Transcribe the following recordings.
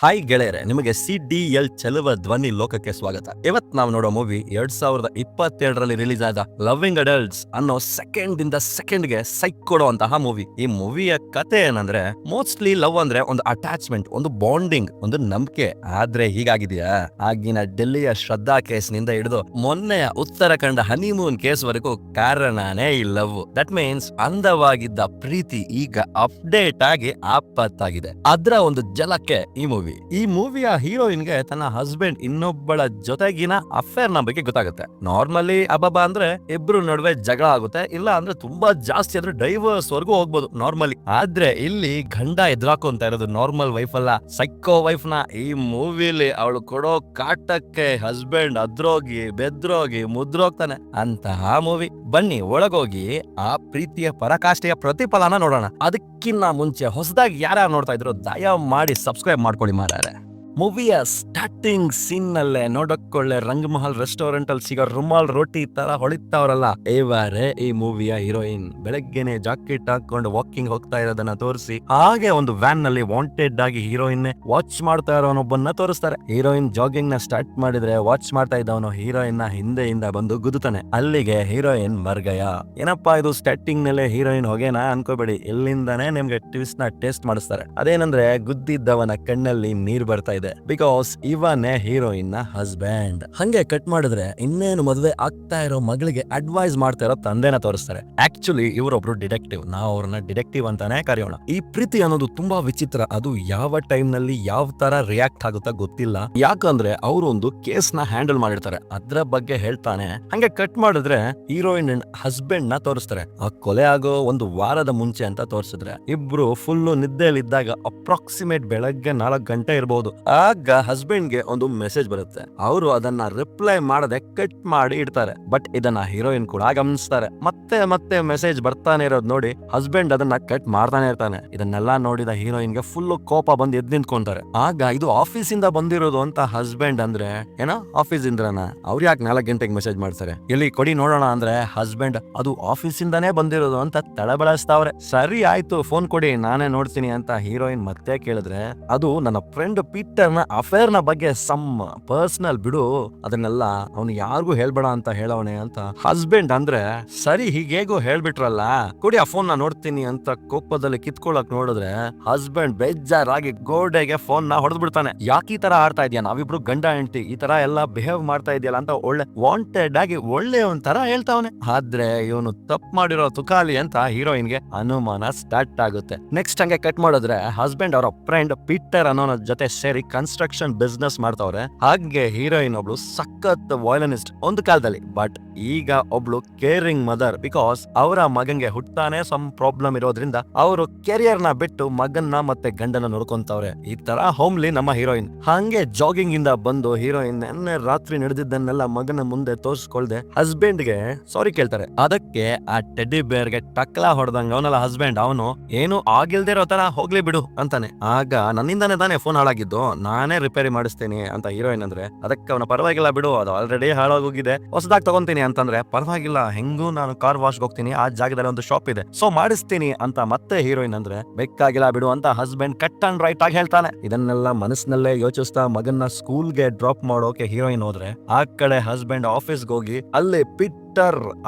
Hi ಗೆಳೆಯರೆ, ನಿಮಗೆ CDL ಚೆಲುವ ಧ್ವನಿ ಲೋಕಕ್ಕೆ ಸ್ವಾಗತ. ಇವತ್ ನಾವು ನೋಡೋ ಮೂವಿ 2022ರಲ್ಲಿ ರಿಲೀಸ್ ಆದ ಲವಿಂಗ್ ಅಡಲ್ಟ್ಸ್ ಅನ್ನೋ ಸೆಕೆಂಡ್ಗೆ ಸೈಕ್ ಕೊಡುವಂತಹ ಮೂವಿ. ಈ ಮೂವಿಯ ಕತೆ ಏನಂದ್ರೆ, ಮೋಸ್ಟ್ಲಿ ಲವ್ ಅಂದ್ರೆ ಒಂದು ಅಟ್ಯಾಚ್ಮೆಂಟ್, ಒಂದು ಬಾಂಡಿಂಗ್, ಒಂದು ನಂಬಿಕೆ. ಆದ್ರೆ ಹೀಗಾಗಿದೆಯಾ? ಆಗಿನ ಡೆಲ್ಲಿಯ ಶ್ರದ್ಧಾ ಕೇಸ್ ನಿಂದ ಹಿಡಿದು ಮೊನ್ನೆಯ ಉತ್ತರಾಖಂಡ ಹನಿಮೂನ್ ಕೇಸ್ ವರೆಗೂ ಕಾರಣನೇ ಈ ಲವ್. ದಟ್ ಮೀನ್ಸ್ ಅಂದವಾಗಿದ್ದ ಪ್ರೀತಿ ಈಗ ಅಪ್ಡೇಟ್ ಆಗಿ ಆಪತ್ತಾಗಿದೆ. ಅದ್ರ ಒಂದು ಜಲಕ್ಕೆ ಈ ಮೂವಿಯ ಹೀರೋಯಿನ್ಗೆ ತನ್ನ ಹಸ್ಬೆಂಡ್ ಇನ್ನೊಬ್ಬಳ ಜೊತೆಗಿನ ಅಫೇರ್ ನ ಬಗ್ಗೆ ಗೊತ್ತಾಗುತ್ತೆ. ನಾರ್ಮಲಿ ಅಬ್ಬಬ್ಬಾ ಅಂದ್ರೆ ಇಬ್ರು ನಡುವೆ ಜಗಳ ಆಗುತ್ತೆ, ಇಲ್ಲ ಅಂದ್ರೆ ತುಂಬಾ ಜಾಸ್ತಿ ಆದ್ರೆ ಡೈವರ್ಸ್ ವರ್ಗೂ ಹೋಗ್ಬೋದು ನಾರ್ಮಲಿ. ಆದ್ರೆ ಇಲ್ಲಿ ಗಂಡ ಎದುರಾಕೊಂತ ಇರೋದು ನಾರ್ಮಲ್ ವೈಫ್ ಅಲ್ಲ, ಸೈಕೋ ವೈಫ್ ನ. ಈ ಮೂವಿಲಿ ಅವಳು ಕೊಡೋ ಕಾಟಕ್ಕೆ ಹಸ್ಬೆಂಡ್ ಅದ್ರೋಗಿ ಬೆದ್ರೋಗಿ ಮುದ್ರೋಗ್ತಾನೆ. ಅಂತಹ ಮೂವಿ. ಬನ್ನಿ ಒಳಗೋಗಿ ಆ ಪ್ರೀತಿಯ ಪರಾಕಾಷ್ಠೆಯ ಪ್ರತಿಫಲನ ನೋಡೋಣ. ಅದಕ್ಕಿನ್ನ ಮುಂಚೆ ಹೊಸದಾಗಿ ಯಾರ್ಯಾರು ನೋಡ್ತಾ ಇದ್ರು ದಯಮಾಡಿ ಸಬ್ಸ್ಕ್ರೈಬ್ ಮಾಡ್ಕೊಳ್ಳಿ ಮಾರಾರೆ. ಮೂವಿಯ ಸ್ಟಾರ್ಟಿಂಗ್ ಸೀನ್ ನಲ್ಲೇ ನೋಡಕ್ಕೊಳ್ಳೆ ರಂಗಮಹಲ್ ರೆಸ್ಟೋರೆಂಟ್ ಅಲ್ಲಿ ಸಿಗೋ ರುಮಾಲ್ ರೋಟಿ ತರ ಹೊಳಿತಾವ್ರಲ್ಲ, ಇವರೇ ಈ ಮೂವಿಯ ಹೀರೋಯಿನ್. ಬೆಳಗ್ಗೆನೆ ಜಾಕೆಟ್ ಹಾಕೊಂಡು ವಾಕಿಂಗ್ ಹೋಗ್ತಾ ಇರೋದನ್ನ ತೋರಿಸಿ, ಹಾಗೆ ಒಂದು ವ್ಯಾನ್ ನಲ್ಲಿ ವಾಂಟೆಡ್ ಆಗಿ ಹೀರೋಯಿನ್ ವಾಚ್ ಮಾಡ್ತಾ ಇರೋನೊಬ್ಬನ್ನ ತೋರಿಸ್ತಾರೆ. ಹೀರೋಯಿನ್ ಜಾಗಿಂಗ್ ನ ಸ್ಟಾರ್ಟ್ ಮಾಡಿದ್ರೆ ವಾಚ್ ಮಾಡ್ತಾ ಇದ್ದವನು ಹೀರೋಯಿನ್ ನ ಹಿಂದೆಯಿಂದ ಬಂದು ಗುದ್ದುತ್ತಾನೆ. ಅಲ್ಲಿಗೆ ಹೀರೋಯಿನ್ ಮರ್ಗಯ. ಏನಪ್ಪಾ ಇದು ಸ್ಟಾರ್ಟಿಂಗ್ ನಲ್ಲೇ ಹೀರೋಯಿನ್ ಹೊಗೆನಾ ಅನ್ಕೋಬೇಡಿ, ಇಲ್ಲಿಂದಾನೇ ನಿಮ್ಗೆ ಟ್ವಿಸ್ಟ್ ನ ಟೇಸ್ಟ್ ಮಾಡಿಸ್ತಾರೆ. ಅದೇನಂದ್ರೆ, ಗುದ್ದಿದ್ದವನ ಕಣ್ಣಲ್ಲಿ ನೀರ್ ಬರ್ತಾ ಇದೆ, ಬಿಕಾಸ್ ಇವನೇ ಹೀರೋಯಿನ್ ನ ಹಸ್ಬೆಂಡ್. ಹಂಗೆ ಕಟ್ ಮಾಡಿದ್ರೆ ಇನ್ನೇನು ಮದುವೆ ಆಗ್ತಾ ಇರೋ ಮಗಳಿಗೆ ಅಡ್ವೈಸ್ ಮಾಡ್ತಾ ಇರೋ ತಂದೆನ ತೋರಿಸ್ತಾರೆ. ಆಕ್ಚುಲಿ ಇವರೊಬ್ರು ಡಿಟೆಕ್ಟಿವ್, ನಾವು ಅವ್ರನ್ನ ಡಿಟೆಕ್ಟಿವ್ ಅಂತಾನೆ ಕರೆಯೋಣ. ಈ ಪ್ರೀತಿ ಅನ್ನೋದು ತುಂಬಾ ವಿಚಿತ್ರ. ಅದು ಯಾವ ಟೈಮ್ ನಲ್ಲಿ ಯಾವ ತರ ರಿಯಾಕ್ಟ್ ಆಗುತ್ತಾ ಗೊತ್ತಿಲ್ಲ, ಯಾಕಂದ್ರೆ ಅವರು ಒಂದು ಕೇಸ್ ನ ಹ್ಯಾಂಡಲ್ ಮಾಡಿರ್ತಾರೆ, ಅದ್ರ ಬಗ್ಗೆ ಹೇಳ್ತಾನೆ. ಹಂಗೆ ಕಟ್ ಮಾಡಿದ್ರೆ ಹೀರೋಯಿನ್ ಅಂಡ್ ಹಸ್ಬೆಂಡ್ ನ ತೋರಿಸ್ತಾರೆ. ಆ ಕೊಲೆ ಆಗೋ ಒಂದು ವಾರದ ಮುಂಚೆ ಅಂತ ತೋರಿಸಿದ್ರೆ ಇಬ್ರು ಫುಲ್ ನಿದ್ದೆಯಲ್ಲಿದ್ದಾಗ ಅಪ್ರಾಕ್ಸಿಮೇಟ್ ಬೆಳಗ್ಗೆ 4 ಗಂಟೆ ಇರಬಹುದು. ಆಗ ಹಸ್ಬೆಂಡ್ ಗೆ ಒಂದು ಮೆಸೇಜ್ ಬರುತ್ತೆ. ಅವರು ಅದನ್ನ ರಿಪ್ಲೈ ಮಾಡದೆ ಕಟ್ ಮಾಡಿ ಇಡ್ತಾರೆ. ಬಟ್ ಇದನ್ನ ಹೀರೋಯಿನ್ ಕೂಡ ಗಮನಿಸ್ತಾರೆ. ಮತ್ತೆ ಮತ್ತೆ ಮೆಸೇಜ್ ಬರ್ತಾನೆ ಇರೋದು ನೋಡಿ ಹಸ್ಬೆಂಡ್ ಅದನ್ನ ಕಟ್ ಮಾಡ್ತಾನೆ ಇರ್ತಾನೆ. ಇದನ್ನೆಲ್ಲ ನೋಡಿದ ಹೀರೋಯಿನ್ ಗೆ ಫುಲ್ ಕೋಪ ಬಂದು ಎದ್ದು ನಿಂತ್ಕೊಂತಾರೆ. ಆಗ ಇದು ಆಫೀಸ್ ಇಂದ ಬಂದಿರೋದು ಅಂತ ಹಸ್ಬೆಂಡ್ ಅಂದ್ರೆ, ಏನೋ ಆಫೀಸ್ ಇಂದ್ರನ ಅವ್ರು ಯಾಕೆ 4 ಗಂಟೆಗೆ ಮೆಸೇಜ್ ಮಾಡ್ತಾರೆ, ಎಲ್ಲಿ ಕೊಡಿ ನೋಡೋಣ ಅಂದ್ರೆ ಹಸ್ಬೆಂಡ್ ಅದು ಆಫೀಸ್ ಇಂದಾನೇ ಬಂದಿರೋದು ಅಂತ ತಳಬಳಸ್ತಾವ್ರೆ. ಸರಿ ಆಯ್ತು, ಫೋನ್ ಕೊಡಿ ನಾನೇ ನೋಡ್ತೀನಿ ಅಂತ ಹೀರೋಯಿನ್ ಮತ್ತೆ ಕೇಳಿದ್ರೆ, ಅದು ನನ್ನ ಫ್ರೆಂಡ್ ಪೀಟರ್ ನ ಅಫೇರ್ ನ ಬಗ್ಗೆ ಸಮ್ ಪರ್ಸನಲ್ ಬಿಡು, ಅದನ್ನೆಲ್ಲ ಅವನು ಯಾರಿಗೂ ಹೇಳ್ಬೇಡ ಅಂತ ಹೇಳವನೆ ಅಂತ ಹಸ್ಬೆಂಡ್ ಅಂದ್ರೆ, ಸರಿ ಹೀಗೇಗೋ ಹೇಳ್ಬಿಟ್ರಲ್ಲ ಕೊಡಿ ಆ ಫೋನ್ ನ ನೋಡ್ತೀನಿ ಅಂತ ಕೋಪದಲ್ಲಿ ಕಿತ್ಕೊಳಕ್ ನೋಡಿದ್ರೆ ಹಸ್ಬೆಂಡ್ ಬೇಜಾರಾಗಿ ಗೋಡೆಗೆ ಫೋನ್ ನ ಹೊಡೆದ್ ಬಿಡ್ತಾನೆ. ಯಾಕೆ ಈ ತರ ಆಡ್ತಾ ಇದೆಯಾ, ನಾವಿಬ್ರು ಗಂಡ ಹೆಂಡತಿ ಈ ತರ ಎಲ್ಲ ಬಿಹೇವ್ ಮಾಡ್ತಾ ಇದೆಯಲ್ಲ ಅಂತ ಒಳ್ಳೆ ವಾಂಟೆಡ್ ಆಗಿ ಒಳ್ಳೆ ಒಂಥರ ಹೇಳ್ತಾವನೆ. ಆದ್ರೆ ಇವನು ತಪ್ಪು ಮಾಡಿರೋ ತುಕಾಲಿ ಅಂತ ಹೀರೋಯಿನ್ ಗೆ ಅನುಮಾನ ಸ್ಟಾರ್ಟ್ ಆಗುತ್ತೆ. ನೆಕ್ಸ್ಟ್ ಹಂಗೆ ಕಟ್ ಮಾಡಿದ್ರೆ ಹಸ್ಬೆಂಡ್ ಅವರ ಫ್ರೆಂಡ್ ಪೀಟರ್ ಅನ್ನೋ ಜೊತೆ ಸೇರಿ ಕನ್ಸ್ಟ್ರಕ್ಷನ್ ಬಿಸ್ನೆಸ್ ಮಾಡ್ತಾವ್ರೆ. ಹಾಗೆ ಹೀರೋಯಿನ್ ಒಬ್ಳು ಸಖತ್ ವಯಲನಿಸ್ಟ್ ಒಂದು ಕಾಲದಲ್ಲಿ, ಬಟ್ ಈಗ ಒಬ್ಳು ಕೇರಿಂಗ್ ಮದರ್. ಬಿಕಾಸ್ ಅವರ ಮಗನ್ಗೆ ಹುಟ್ಟಾನೆ ಸಮ್ ಪ್ರಾಬ್ಲಮ್ ಇರೋದ್ರಿಂದ ಅವರು ಕೆರಿಯರ್ ನ ಬಿಟ್ಟು ಮಗನ್ನ ಮತ್ತೆ ಗಂಡನ ನೋಡ್ಕೊಂತವ್ರೆ. ಈ ತರ ಹೋಮ್ಲಿ ನಮ್ಮ ಹೀರೋಯಿನ್. ಹಂಗೆ ಜಾಗಿಂಗ್ ಇಂದ ಬಂದು ಹೀರೋಯಿನ್ ನೆನ್ನೆ ರಾತ್ರಿ ನಡೆದಿದ್ದನ್ನೆಲ್ಲ ಮಗನ ಮುಂದೆ ತೋರಿಸ್ಕೊಳ್ದೆ ಹಸ್ಬೆಂಡ್ ಗೆ ಸಾರಿ ಕೇಳ್ತಾರೆ. ಅದಕ್ಕೆ ಆ ಟೆಡ್ಡಿ ಬೇರ್ ಗೆ ಟಕ್ಲಾ ಹೊಡೆದಂಗ ಅವನಲ್ಲ ಹಸ್ಬೆಂಡ್, ಅವನು ಏನು ಆಗಿಲ್ದೇ ಇರೋ ತರ ಹೋಗ್ಲಿ ಬಿಡು ಅಂತಾನೆ. ಆಗ ನನ್ನಿಂದಾನೆ ತಾನೇ ಫೋನ್ ಹಾಳಾಗಿದ್ದು, ನಾನೇ ರಿಪೇರಿ ಮಾಡಿಸ್ತೀನಿ ಅಂತ ಹೀರೋಯಿನ್ ಅಂದ್ರೆ, ಅದಕ್ಕೆ ಅವನ ಪರವಾಗಿಲ್ಲ ಬಿಡು, ಅದು ಆಲ್ರೆಡಿ ಹಾಳಾಗೋಗಿದೆ, ಹೊಸದಾಗಿ ತಗೊಂತೀನಿ ಅಂತಂದ್ರೆ, ಪರವಾಗಿಲ್ಲ ಹೆಂಗೂ ನಾನು ಕಾರ್ ವಾಶ್ ಹೋಗ್ತೀನಿ, ಆ ಜಾಗದಲ್ಲಿ ಒಂದು ಶಾಪ್ ಇದೆ ಸೊ ಮಾಡಿಸ್ತೀನಿ ಅಂತ ಮತ್ತೆ ಹೀರೋಯಿನ್ ಅಂದ್ರೆ, ಬೇಕಾಗಿಲ್ಲ ಬಿಡು ಅಂತ ಹಸ್ಬೆಂಡ್ ಕಟ್ ಅಂಡ್ ರೈಟ್ ಆಗಿ ಹೇಳ್ತಾನೆ. ಇದನ್ನೆಲ್ಲ ಮನಸ್ಸಿನಲ್ಲೇ ಯೋಚಿಸ್ತಾ ಮಗನ್ನ ಸ್ಕೂಲ್ಗೆ ಡ್ರಾಪ್ ಮಾಡೋಕೆ ಹೀರೋಯಿನ್ ಹೋದ್ರೆ, ಆ ಕಡೆ ಹಸ್ಬೆಂಡ್ ಆಫೀಸ್ಗೆ ಹೋಗಿ ಅಲ್ಲಿ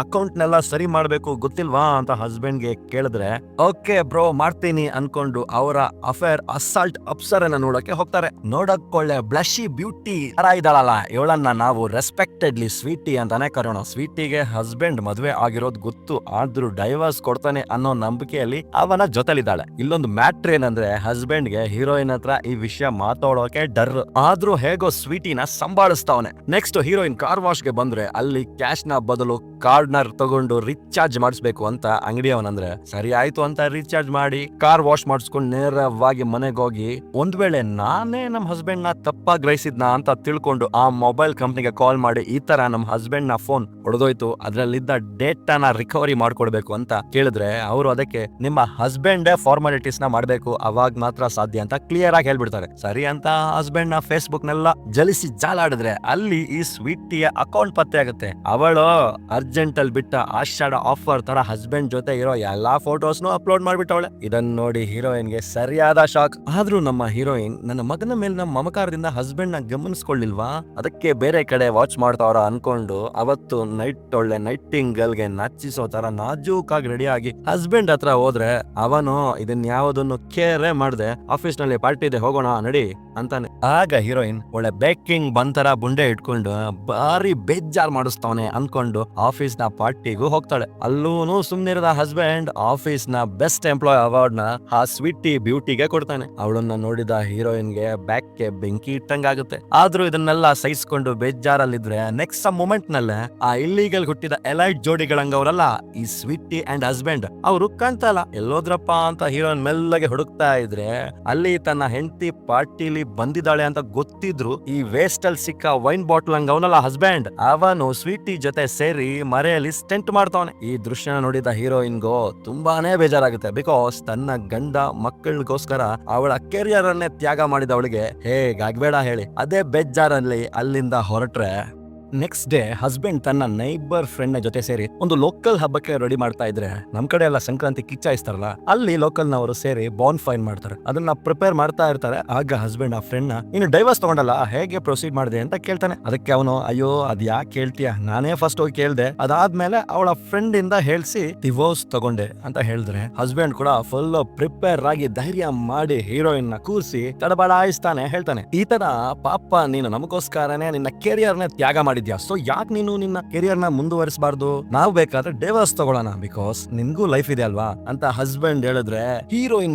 ಅಕೌಂಟ್ ನೆಲ್ಲ ಸರಿ ಮಾಡ್ಬೇಕು ಗೊತ್ತಿಲ್ವಾ ಅಂತ ಹಸ್ಬೆಂಡ್ ಗೆ ಕೇಳಿದ್ರೆ, ಓಕೆ ಬ್ರೋ ಮಾಡ್ತೀನಿ ಅನ್ಕೊಂಡು ಅವರ ಅಫೇರ್ ಅಸಾಲ್ಟ್ ಅಪ್ಸರನ್ನ ನೋಡಕ್ಕೆ ಹೋಗ್ತಾರೆ. ನೋಡಕ್ಕೊಳ್ಳೆ ಬ್ಲಶಿ ಬ್ಯೂಟಿ ತರ ಇದ್ದಾಳಲ್ಲ, ಇವಳನ್ನ ನಾವು ರೆಸ್ಪೆಕ್ಟೆಡ್ಲಿ ಸ್ವೀಟಿ ಅಂತಾನೆ ಕರೆಯೋಣ. ಸ್ವೀಟಿಗೆ ಹಸ್ಬೆಂಡ್ ಮದ್ವೆ ಆಗಿರೋದು ಗೊತ್ತು, ಆದ್ರೂ ಡೈವರ್ಸ್ ಕೊಡ್ತಾನೆ ಅನ್ನೋ ನಂಬಿಕೆಯಲ್ಲಿ ಅವನ ಜೊತೆಲಿದ್ದಾಳೆ. ಇಲ್ಲೊಂದು ಮ್ಯಾಟ್ರ್ ಏನಂದ್ರೆ, ಹಸ್ಬೆಂಡ್ ಗೆ ಹೀರೋಯಿನ್ ಹತ್ರ ಈ ವಿಷಯ ಮಾತಾಡೋಕೆ ಡರ್, ಆದ್ರೂ ಹೇಗೋ ಸ್ವೀಟಿನ ಸಂಭಾಳಿಸ್ತಾವನೆ. ನೆಕ್ಸ್ಟ್ ಹೀರೋಯಿನ್ ಕಾರ್ ವಾಶ್ ಗೆ ಬಂದ್ರೆ, ಅಲ್ಲಿ ಕ್ಯಾಶ್ ನ ಬದಲು ಕಾರ್ಡ್ ನ ತಗೊಂಡು ರೀಚಾರ್ಜ್ ಮಾಡಿಸ್ಬೇಕು ಅಂತ ಅಂಗಡಿಯವನಂದ್ರೆ, ಸರಿ ಆಯ್ತು ಅಂತ ರೀಚಾರ್ಜ್ ಮಾಡಿ ಕಾರ್ ವಾಶ್ ಮಾಡಿಸ್ಕೊಂಡು ನೇರವಾಗಿ ಮನೆಗೆ ಹೋಗಿ, ಒಂದ್ ವೇಳೆ ನಾನೇ ನಮ್ ಹಸ್ಬೆಂಡ್ ನ ತಪ್ಪಾಗಿ ಗ್ರಹಿಸಿದ್ನ ಅಂತ ತಿಳ್ಕೊಂಡು ಆ ಮೊಬೈಲ್ ಕಂಪ್ನಿಗೆ ಕಾಲ್ ಮಾಡಿ, ಈ ತರ ನಮ್ ಹಸ್ಬೆಂಡ್ ನ ಫೋನ್ ಹೊಡೆದೋಯ್ತು, ಅದ್ರಲ್ಲಿದ್ದ ಡೇಟಾನ ರಿಕವರಿ ಮಾಡ್ಕೊಡ್ಬೇಕು ಅಂತ ಕೇಳಿದ್ರೆ, ಅವರು ಅದಕ್ಕೆ ನಿಮ್ಮ ಹಸ್ಬೆಂಡ್ ಫಾರ್ಮಾಲಿಟೀಸ್ ನ ಮಾಡ್ಬೇಕು, ಅವಾಗ ಮಾತ್ರ ಸಾಧ್ಯ ಅಂತ ಕ್ಲಿಯರ್ ಆಗಿ ಹೇಳ್ಬಿಡ್ತಾರೆ. ಸರಿ ಅಂತ ಹಸ್ಬೆಂಡ್ ನ ಫೇಸ್ಬುಕ್ ನೆಲ್ಲ ಜಲಿಸಿ ಜಾಲಾಡಿದ್ರೆ ಅಲ್ಲಿ ಈ ಸ್ವೀಟಿಯ ಅಕೌಂಟ್ ಪತ್ತೆ ಆಗುತ್ತೆ. ಅವಳು ಅರ್ಜೆಂಟ್ ಅಲ್ಲಿ ಬಿಟ್ಟ ಆಷಾಢ ಆಫರ್ ತರ ಹಸ್ಬೆಂಡ್ ಜೊತೆ ಇರೋ ಎಲ್ಲಾ ಫೋಟೋಸ್ನು ಅಪ್ಲೋಡ್ ಮಾಡ್ಬಿಟ್ಟವಳೆ. ಇದನ್ನ ನೋಡಿ ಹೀರೋಯಿನ್ಗೆ ಸರಿಯಾದ ಶಾಕ್. ಆದ್ರೂ ನಮ್ಮ ಹೀರೋಯಿನ್ ನನ್ನ ಮಗನ ಮೇಲಿನ ಮಮಕಾರದಿಂದ ಹಸ್ಬೆಂಡ್ ನ ಗಮನಿಸ್ಕೊಳ್ಳಿಲ್ವಾ, ಅದಕ್ಕೆ ಬೇರೆ ಕಡೆ ವಾಚ್ ಮಾಡ್ತಾವ್ರ ಅನ್ಕೊಂಡು ಅವತ್ತು ನೈಟ್ ಒಳ್ಳೆ ನೈಟಿಂಗ್ ಗರ್ಲ್ಗೆ ನಾಚಿಸೋ ತರ ನಾಜೂಕಾಗಿ ರೆಡಿ ಆಗಿ ಹಸ್ಬೆಂಡ್ ಹತ್ರ ಹೋದ್ರೆ ಅವನು ಇದನ್ ಯಾವುದನ್ನು ಕೇರೇ ಮಾಡ್ದೆ ಆಫೀಸ್ ನಲ್ಲಿ ಪಾರ್ಟಿ ಇದೆ ಹೋಗೋಣ ನಡಿ ಅಂತಾನೆ. ಆಗ ಹೀರೋಯಿನ್ ಒಳ್ಳೆ ಬೇಕಿಂಗ್ ಬಂತರ ಬುಂಡೆ ಇಟ್ಕೊಂಡು ಬಾರಿ ಬೇಜಾರ್ ಮಾಡಿಸ್ತಾವನೆ ಅನ್ಕೊಂಡು ಆಫೀಸ್ ನ ಪಾರ್ಟಿಗೂ ಹೋಗ್ತಾಳೆ. ಅಲ್ಲೂನು ಸುಮ್ನಿರದ ಹಸ್ಬೆಂಡ್ ಆಫೀಸ್ ನ ಬೆಸ್ಟ್ ಎಂಪ್ಲಾಯ್ ಅವಾರ್ಡ್ ನ ಆ ಸ್ವೀಟಿ ಬ್ಯೂಟಿಗೆ ಕೊಡ್ತಾನೆ. ಅವಳನ್ನ ನೋಡಿದ ಹೀರೋಯಿನ್ಗೆ ಬ್ಯಾಕ್ಗೆ ಬೆಂಕಿ ಇಟ್ಟಂಗಾಗುತ್ತೆ. ಆದ್ರೂ ಇದನ್ನೆಲ್ಲ ಸಹಿಸ್ಕೊಂಡು ಬೇಜಾರಲ್ಲಿದ್ರೆ ನೆಕ್ಸ್ಟ್ ಮೂಮೆಂಟ್ ನಲ್ಲೇ ಆ ಇಲ್ಲಿಗಲ್ ಹುಟ್ಟಿದ ಎಲೈಟ್ ಜೋಡಿಗಳಂಗವ್ರಲ್ಲ ಈ ಸ್ವೀಟಿ ಅಂಡ್ ಹಸ್ಬೆಂಡ್ ಅವರು ಕಾಣ್ತಲ್ಲ. ಎಲ್ಲೋದ್ರಪ್ಪ ಅಂತ ಹೀರೋಯಿನ್ ಮೆಲ್ಲಗೆ ಹುಡುಕ್ತಾ ಇದ್ರೆ ಅಲ್ಲಿ ತನ್ನ ಹೆಂಡತಿ ಪಾರ್ಟಿಲಿ ಬಂದಿದ್ದಾಳೆ ಅಂತ ಗೊತ್ತಿದ್ರು ಈ ವೇಸ್ಟ್ ಅಲ್ಲಿ ಸಿಕ್ಕ ವೈನ್ ಬಾಟಲ್ ಹಂಗ ಅವನಲ್ಲ ಹಸ್ಬೆಂಡ್, ಅವನು ಸ್ವೀಟಿ ಜೊತೆ ಸೇರಿ ಮರೆಯಲ್ಲಿ ಸ್ಟೆಂಟ್ ಮಾಡ್ತಾವನೆ. ಈ ದೃಶ್ಯನ ನೋಡಿದ ಹೀರೋಯಿನ್ಗೋ ತುಂಬಾನೇ ಬೇಜಾರಾಗುತ್ತೆ. ಬಿಕಾಸ್ ತನ್ನ ಗಂಡ ಮಕ್ಕಳಿಗೋಸ್ಕರ ಅವಳ ಕೆರಿಯರ್ ಅನ್ನೇ ತ್ಯಾಗ ಮಾಡಿದವಳಿಗೆ ಹೇಗಾಗ್ಬೇಡ ಹೇಳಿ. ಅದೇ ಬೇಜಾರಲ್ಲಿ ಅಲ್ಲಿಂದ ಹೊರಟ್ರೆ ನೆಕ್ಸ್ಟ್ ಡೇ ಹಸ್ಬೆಂಡ್ ತನ್ನ ನೈಬರ್ ಫ್ರೆಂಡ್ ನ ಜೊತೆ ಸೇರಿ ಒಂದು ಲೋಕಲ್ ಹಬ್ಬಕ್ಕೆ ರೆಡಿ ಮಾಡ್ತಾ ಇದ್ರೆ, ನಮ್ ಕಡೆ ಎಲ್ಲ ಸಂಕ್ರಾಂತಿ ಕಿಚ್ಚಾಯಿಸ್ತಾರಲ್ಲ, ಅಲ್ಲಿ ಲೋಕಲ್ ನವರು ಸೇರಿ ಬಾನ್ ಫೈನ್ ಮಾಡ್ತಾರೆ. ಅದನ್ನ ಪ್ರಿಪೇರ್ ಮಾಡ್ತಾ ಇರ್ತಾರೆ. ಆಗ ಹಸ್ಬೆಂಡ್ ಆ ಫ್ರೆಂಡ್ ನ ಇನ್ನು ಡೈವರ್ಸ್ ತಗೊಂಡಲ್ಲ ಹೇಗೆ ಪ್ರೊಸೀಡ್ ಮಾಡಿದೆ ಅಂತ ಕೇಳ್ತಾನೆ. ಅದಕ್ಕೆ ಅವನು ಅಯ್ಯೋ ಅದ್ ಯಾಕೆ ಕೇಳ್ತೀಯ, ನಾನೇ ಫಸ್ಟ್ ಹೋಗಿ ಕೇಳ್ದೆ, ಅದಾದ್ಮೇಲೆ ಅವಳ ಫ್ರೆಂಡ್ ಇಂದ ಹೇಳ್ಸಿ ಡಿವೋರ್ಸ್ ತಗೊಂಡೆ ಅಂತ ಹೇಳಿದ್ರೆ ಹಸ್ಬೆಂಡ್ ಕೂಡ ಫುಲ್ ಪ್ರಿಪೇರ್ ಆಗಿ ಧೈರ್ಯ ಮಾಡಿ ಹೀರೋಯಿನ್ ನ ಕೂರಿಸಿ ತಡಬಡಾಯಿಸ್ತಾನೆ. ಹೇಳ್ತಾನೆ, ಈ ತರ ಪಾಪ ನೀನು ನಮಗೋಸ್ಕರನೇ ನಿನ್ನ ಕೆರಿಯರ್ ನ ತ್ಯಾಗ ಮಾಡಿ, ಸೊ ಯಾಕೆ ನೀನು ನಿನ್ನ ಕೆರಿಯರ್ ನ ಮುಂದುವರಿಸಬಾರ್ದು, ನಾವು ಬೇಕಾದ್ರೆ ಡೈವರ್ಸ್ ತಗೊಳ್ಳೋಣ ಬಿಕಾಸ್ ನಿನ್ಗೂ ಲೈಫ್ ಇದೆ ಅಲ್ವಾ ಅಂತ ಹಸ್ಬೆಂಡ್ ಹೇಳಿದ್ರೆ ಹೀರೋಯಿನ್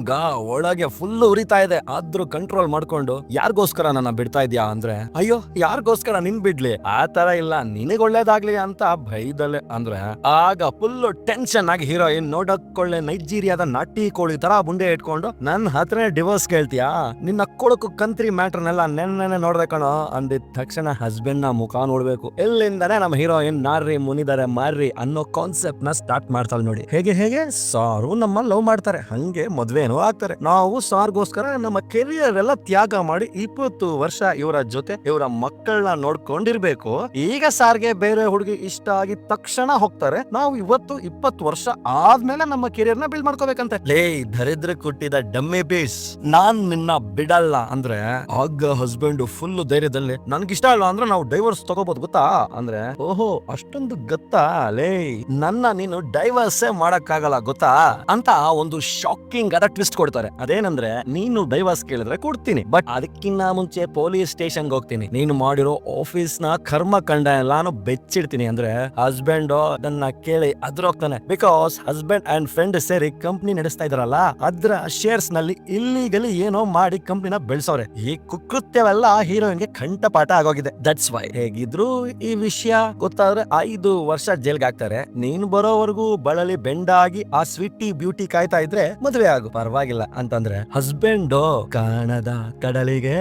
ಒಳಗೆ ಫುಲ್ ಉರಿತಾ ಇದೆ. ಆದ್ರೂ ಕಂಟ್ರೋಲ್ ಮಾಡ್ಕೊಂಡು ಯಾರಿಗೋಸ್ಕರ ನನ್ನ ಬಿಡ್ತಾ ಇದ್ಯಾ ಅಂದ್ರೆ, ಅಯ್ಯೋ ಯಾರಿಗೋಸ್ಕರ ನಿನ್ ಬಿಡ್ಲಿ, ಆ ತರ ಇಲ್ಲ ನಿನಗ್ ಒಳ್ಳೇದಾಗ್ಲಿ ಅಂತ ಭಯದಲ್ಲೇ ಅಂದ್ರೆ ಆಗ ಫುಲ್ ಟೆನ್ಷನ್ ಆಗಿ ಹೀರೋಯಿನ್ ನೋಡಕ್ಕೊಳ್ಳೆ ನೈಜೀರಿಯಾದ ನಾಟಿ ಕೋಳಿ ತರ ಬುಂಡೆ ಇಟ್ಕೊಂಡು ನನ್ನ ಹತ್ರನೇ ಡಿವೋರ್ಸ್ ಕೇಳ್ತೀಯಾ, ನಿನ್ನ ಕೊಳಕು ಕಂತ್ರಿ ಮ್ಯಾಟರ್ನೆಲ್ಲ ನೆನ್ನೆ ನೋಡ್ದೆ ಕಣೋ ಅಂದಿದ ತಕ್ಷಣ ಹಸ್ಬೆಂಡ್ ನ ಮುಖ ನೋಡ್ಬೇಕು. ಎಲ್ಲಿಂದಾನೆ ನಮ್ಮ ಹೀರೋಯಿನ್ ನಾರ್ರಿ ಮುನಿದರೆ ಮಾರ್ರಿ ಅನ್ನೋ ಕಾನ್ಸೆಪ್ಟ್ ನ ಸ್ಟಾರ್ಟ್ ಮಾಡ್ತಾಳೆ. ನೋಡಿ ಹೇಗೆ ಸಾರು ನಮ್ಮ ಲವ್ ಮಾಡ್ತಾರೆ, ಹಂಗೆ ಮದ್ವೆನೂ ಆಗ್ತಾರೆ. ನಾವು ಸಾರ್ಗೋಸ್ಕರ ನಮ್ಮ ಕೆರಿಯರ್ ಎಲ್ಲ ತ್ಯಾಗ ಮಾಡಿ 20 ವರ್ಷ ಇವರ ಜೊತೆ ಇವರ ಮಕ್ಕಳನ್ನ ನೋಡ್ಕೊಂಡಿರ್ಬೇಕು. ಈಗ ಸಾರ್ಗೆ ಬೇರೆ ಹುಡುಗಿ ಇಷ್ಟ ಆಗಿ ತಕ್ಷಣ ಹೋಗ್ತಾರೆ. ನಾವು ಇವತ್ತು 20 ವರ್ಷ ಆದ್ಮೇಲೆ ನಮ್ಮ ಕೆರಿಯರ್ ನ ಬಿಲ್ಡ್ ಮಾಡ್ಕೋಬೇಕಂತೆ. ಲೇ ದರಿದ್ರ ಕೊಟ್ಟಿದ ಡಮ್ಮಿ ಪೀಸ್, ನಾನ್ ನಿನ್ನ ಬಿಡಲ್ಲ ಅಂದ್ರೆ ಆಗ ಹಸ್ಬೆಂಡ್ ಫುಲ್ ಧೈರ್ಯದಲ್ಲಿ ನನ್ಗಿಷ್ಟ ಇಲ್ಲ ಅಂದ್ರೆ ನಾವು ಡೈವರ್ಸ್ ತಗೋಬಹುದು ಗೊತ್ತಾ ಅಂದ್ರೆ, ಓಹೋ ಅಷ್ಟೊಂದು ಗೊತ್ತಾ ಲೇ, ನನ್ನ ನೀನು ಡೈವರ್ಸ್ ಮಾಡಕ್ಕಾಗಲ್ಲ ಗೊತ್ತಾ ಅಂತ ಒಂದು ಶಾಕಿಂಗ್ ಆದ ಟ್ವಿಸ್ಟ್ ಕೊಡ್ತಾರೆ. ಅದೇನಂದ್ರೆ, ನೀನು ಡೈವರ್ಸ್ ಕೇಳಿದ್ರೆ ಕೊಡ್ತೀನಿ, ಬಟ್ ಅದಕ್ಕಿಂತ ಮುಂಚೆ ಪೊಲೀಸ್ ಸ್ಟೇಷನ್ ಹೋಗ್ತೀನಿ, ನೀನು ಮಾಡಿರೋ ಆಫೀಸ್ ನ ಕರ್ಮ ಕಂಡ ಎಲ್ಲಾನು ಬೆಚ್ಚಿಡ್ತೀನಿ ಅಂದ್ರೆ ಹಸ್ಬೆಂಡ್ ಅದನ್ನ ಕೇಳಿ ಅದ್ರೋಗ್ತಾನೆ. ಬಿಕಾಸ್ ಹಸ್ಬೆಂಡ್ ಅಂಡ್ ಫ್ರೆಂಡ್ ಸೇರಿ ಕಂಪ್ನಿ ನಡೆಸ್ತಾ ಇದಾರಲ್ಲ, ಅದ್ರ ಶೇರ್ಸ್ ನಲ್ಲಿ ಇಲ್ಲಿಗಲಿ ಏನೋ ಮಾಡಿ ಕಂಪ್ನಿನ ಬೆಳೆಸೋರೆ. ಈ ಕುಕೃತ್ಯವೆಲ್ಲ ಹೀರೋಯಿನ್ಗೆ ಕಂಠಪಾಠ ಆಗೋಗಿದೆ. ದಟ್ಸ್ ವೈ ಹೇಗಿದ್ರು ಈ ವಿಷಯ ಗೊತ್ತಾದ್ರೆ 5 ವರ್ಷ ಜೈಲ್ಗೆ ಹಾಕ್ತಾರೆ. ನೀನು ಬರೋವರೆಗೂ ಬಳಲಿ ಬೆಂಡಾಗಿ ಆ ಸ್ವೀಟಿ ಬ್ಯೂಟಿ ಕಾಯ್ತಾ ಇದ್ರೆ ಮದುವೆ ಆಗು ಪರವಾಗಿಲ್ಲ ಅಂತಂದ್ರೆ ಹಸ್ಬೆಂಡ್ ಕಾಣದ ಕಡಲಿಗೆ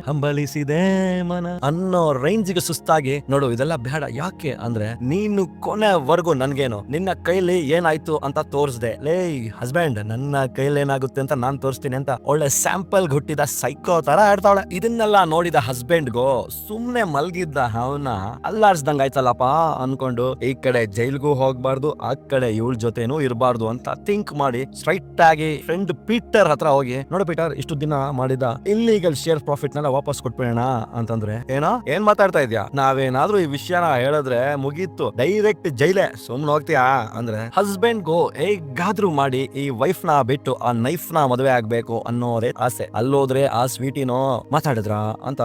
ಹಂಬಲಿಸಿದೆ ಮನ ಅನ್ನೋ ರೇಂಜ್ಗೆ ಸುಸ್ತಾಗಿ, ನೋಡು ಇದೆಲ್ಲ ಬೇಡ, ಯಾಕೆ ಅಂದ್ರೆ ನೀನು ಕೊನೆವರೆಗೂ ನನ್ಗೇನು ನಿನ್ನ ಕೈಲಿ ಏನಾಯ್ತು ಅಂತ ತೋರಿಸ್ದೆ. ಲೇ ಹಸ್ಬೆಂಡ್, ನನ್ನ ಕೈಲಿ ಏನಾಗುತ್ತೆ ಅಂತ ನಾನ್ ತೋರಿಸ್ತೀನಿ ಅಂತ ಒಳ್ಳೆ ಸ್ಯಾಂಪಲ್ ಹುಟ್ಟಿದ ಸೈಕೋ ತರ ಆಡ್ತಾವಳೆ. ಇದನ್ನೆಲ್ಲ ನೋಡಿದ ಹಸ್ಬೆಂಡ್ಗೋ ಸುಮ್ನೆ ಮಲ್ಗಿದ್ದ ಅವನ ಅಲ್ಲಾಡ್ಸ್ದಂಗ ಆಯ್ತಲ್ಲಪ್ಪ ಅನ್ಕೊಂಡು ಈ ಕಡೆ ಜೈಲ್ಗೂ ಹೋಗ್ಬಾರ್ದು, ಆ ಕಡೆ ಇವಳ ಜೊತೆನೂ ಇರಬಾರ್ದು ಅಂತ ಥಿಂಕ್ ಮಾಡಿ ಸ್ಟ್ರೈಟ್ ಆಗಿ ಫ್ರೆಂಡ್ ಪೀಟರ್ ಹತ್ರ ಹೋಗಿ, ನೋಡು ಪೀಟರ್, ಇಷ್ಟು ದಿನ ಮಾಡಿದ ಇಲ್ಲಿಗಲ್ ಶೇರ್ ಪ್ರಾಫಿಟ್ ನೆಲ್ಲ ವಾಪಸ್ ಕೊಟ್ಬಿಡೋಣ ಅಂತಂದ್ರೆ, ಏನ್ ಮಾತಾಡ್ತಾ ಇದ್ಯಾ, ನಾವೇನಾದ್ರೂ ಈ ವಿಷಯನ ಹೇಳಿದ್ರೆ ಮುಗೀತು, ಡೈರೆಕ್ಟ್ ಜೈಲೇ, ಸುಮ್ನೆ ಹೋಗ್ತೀಯಾ ಅಂದ್ರೆ ಹಸ್ಬೆಂಡ್ ಗೋ ಹೇಗಾದ್ರೂ ಮಾಡಿ ಈ ವೈಫ್ ನ ಬಿಟ್ಟು ಆ ನೈಫ್ ನ ಮದುವೆ ಆಗ್ಬೇಕು ಅನ್ನೋದೇ ಆಸೆ. ಅಲ್ಲೋದ್ರೆ ಆ ಸ್ವೀಟಿನೋ ಮಾತಾಡಿದ್ರ ಅಂತ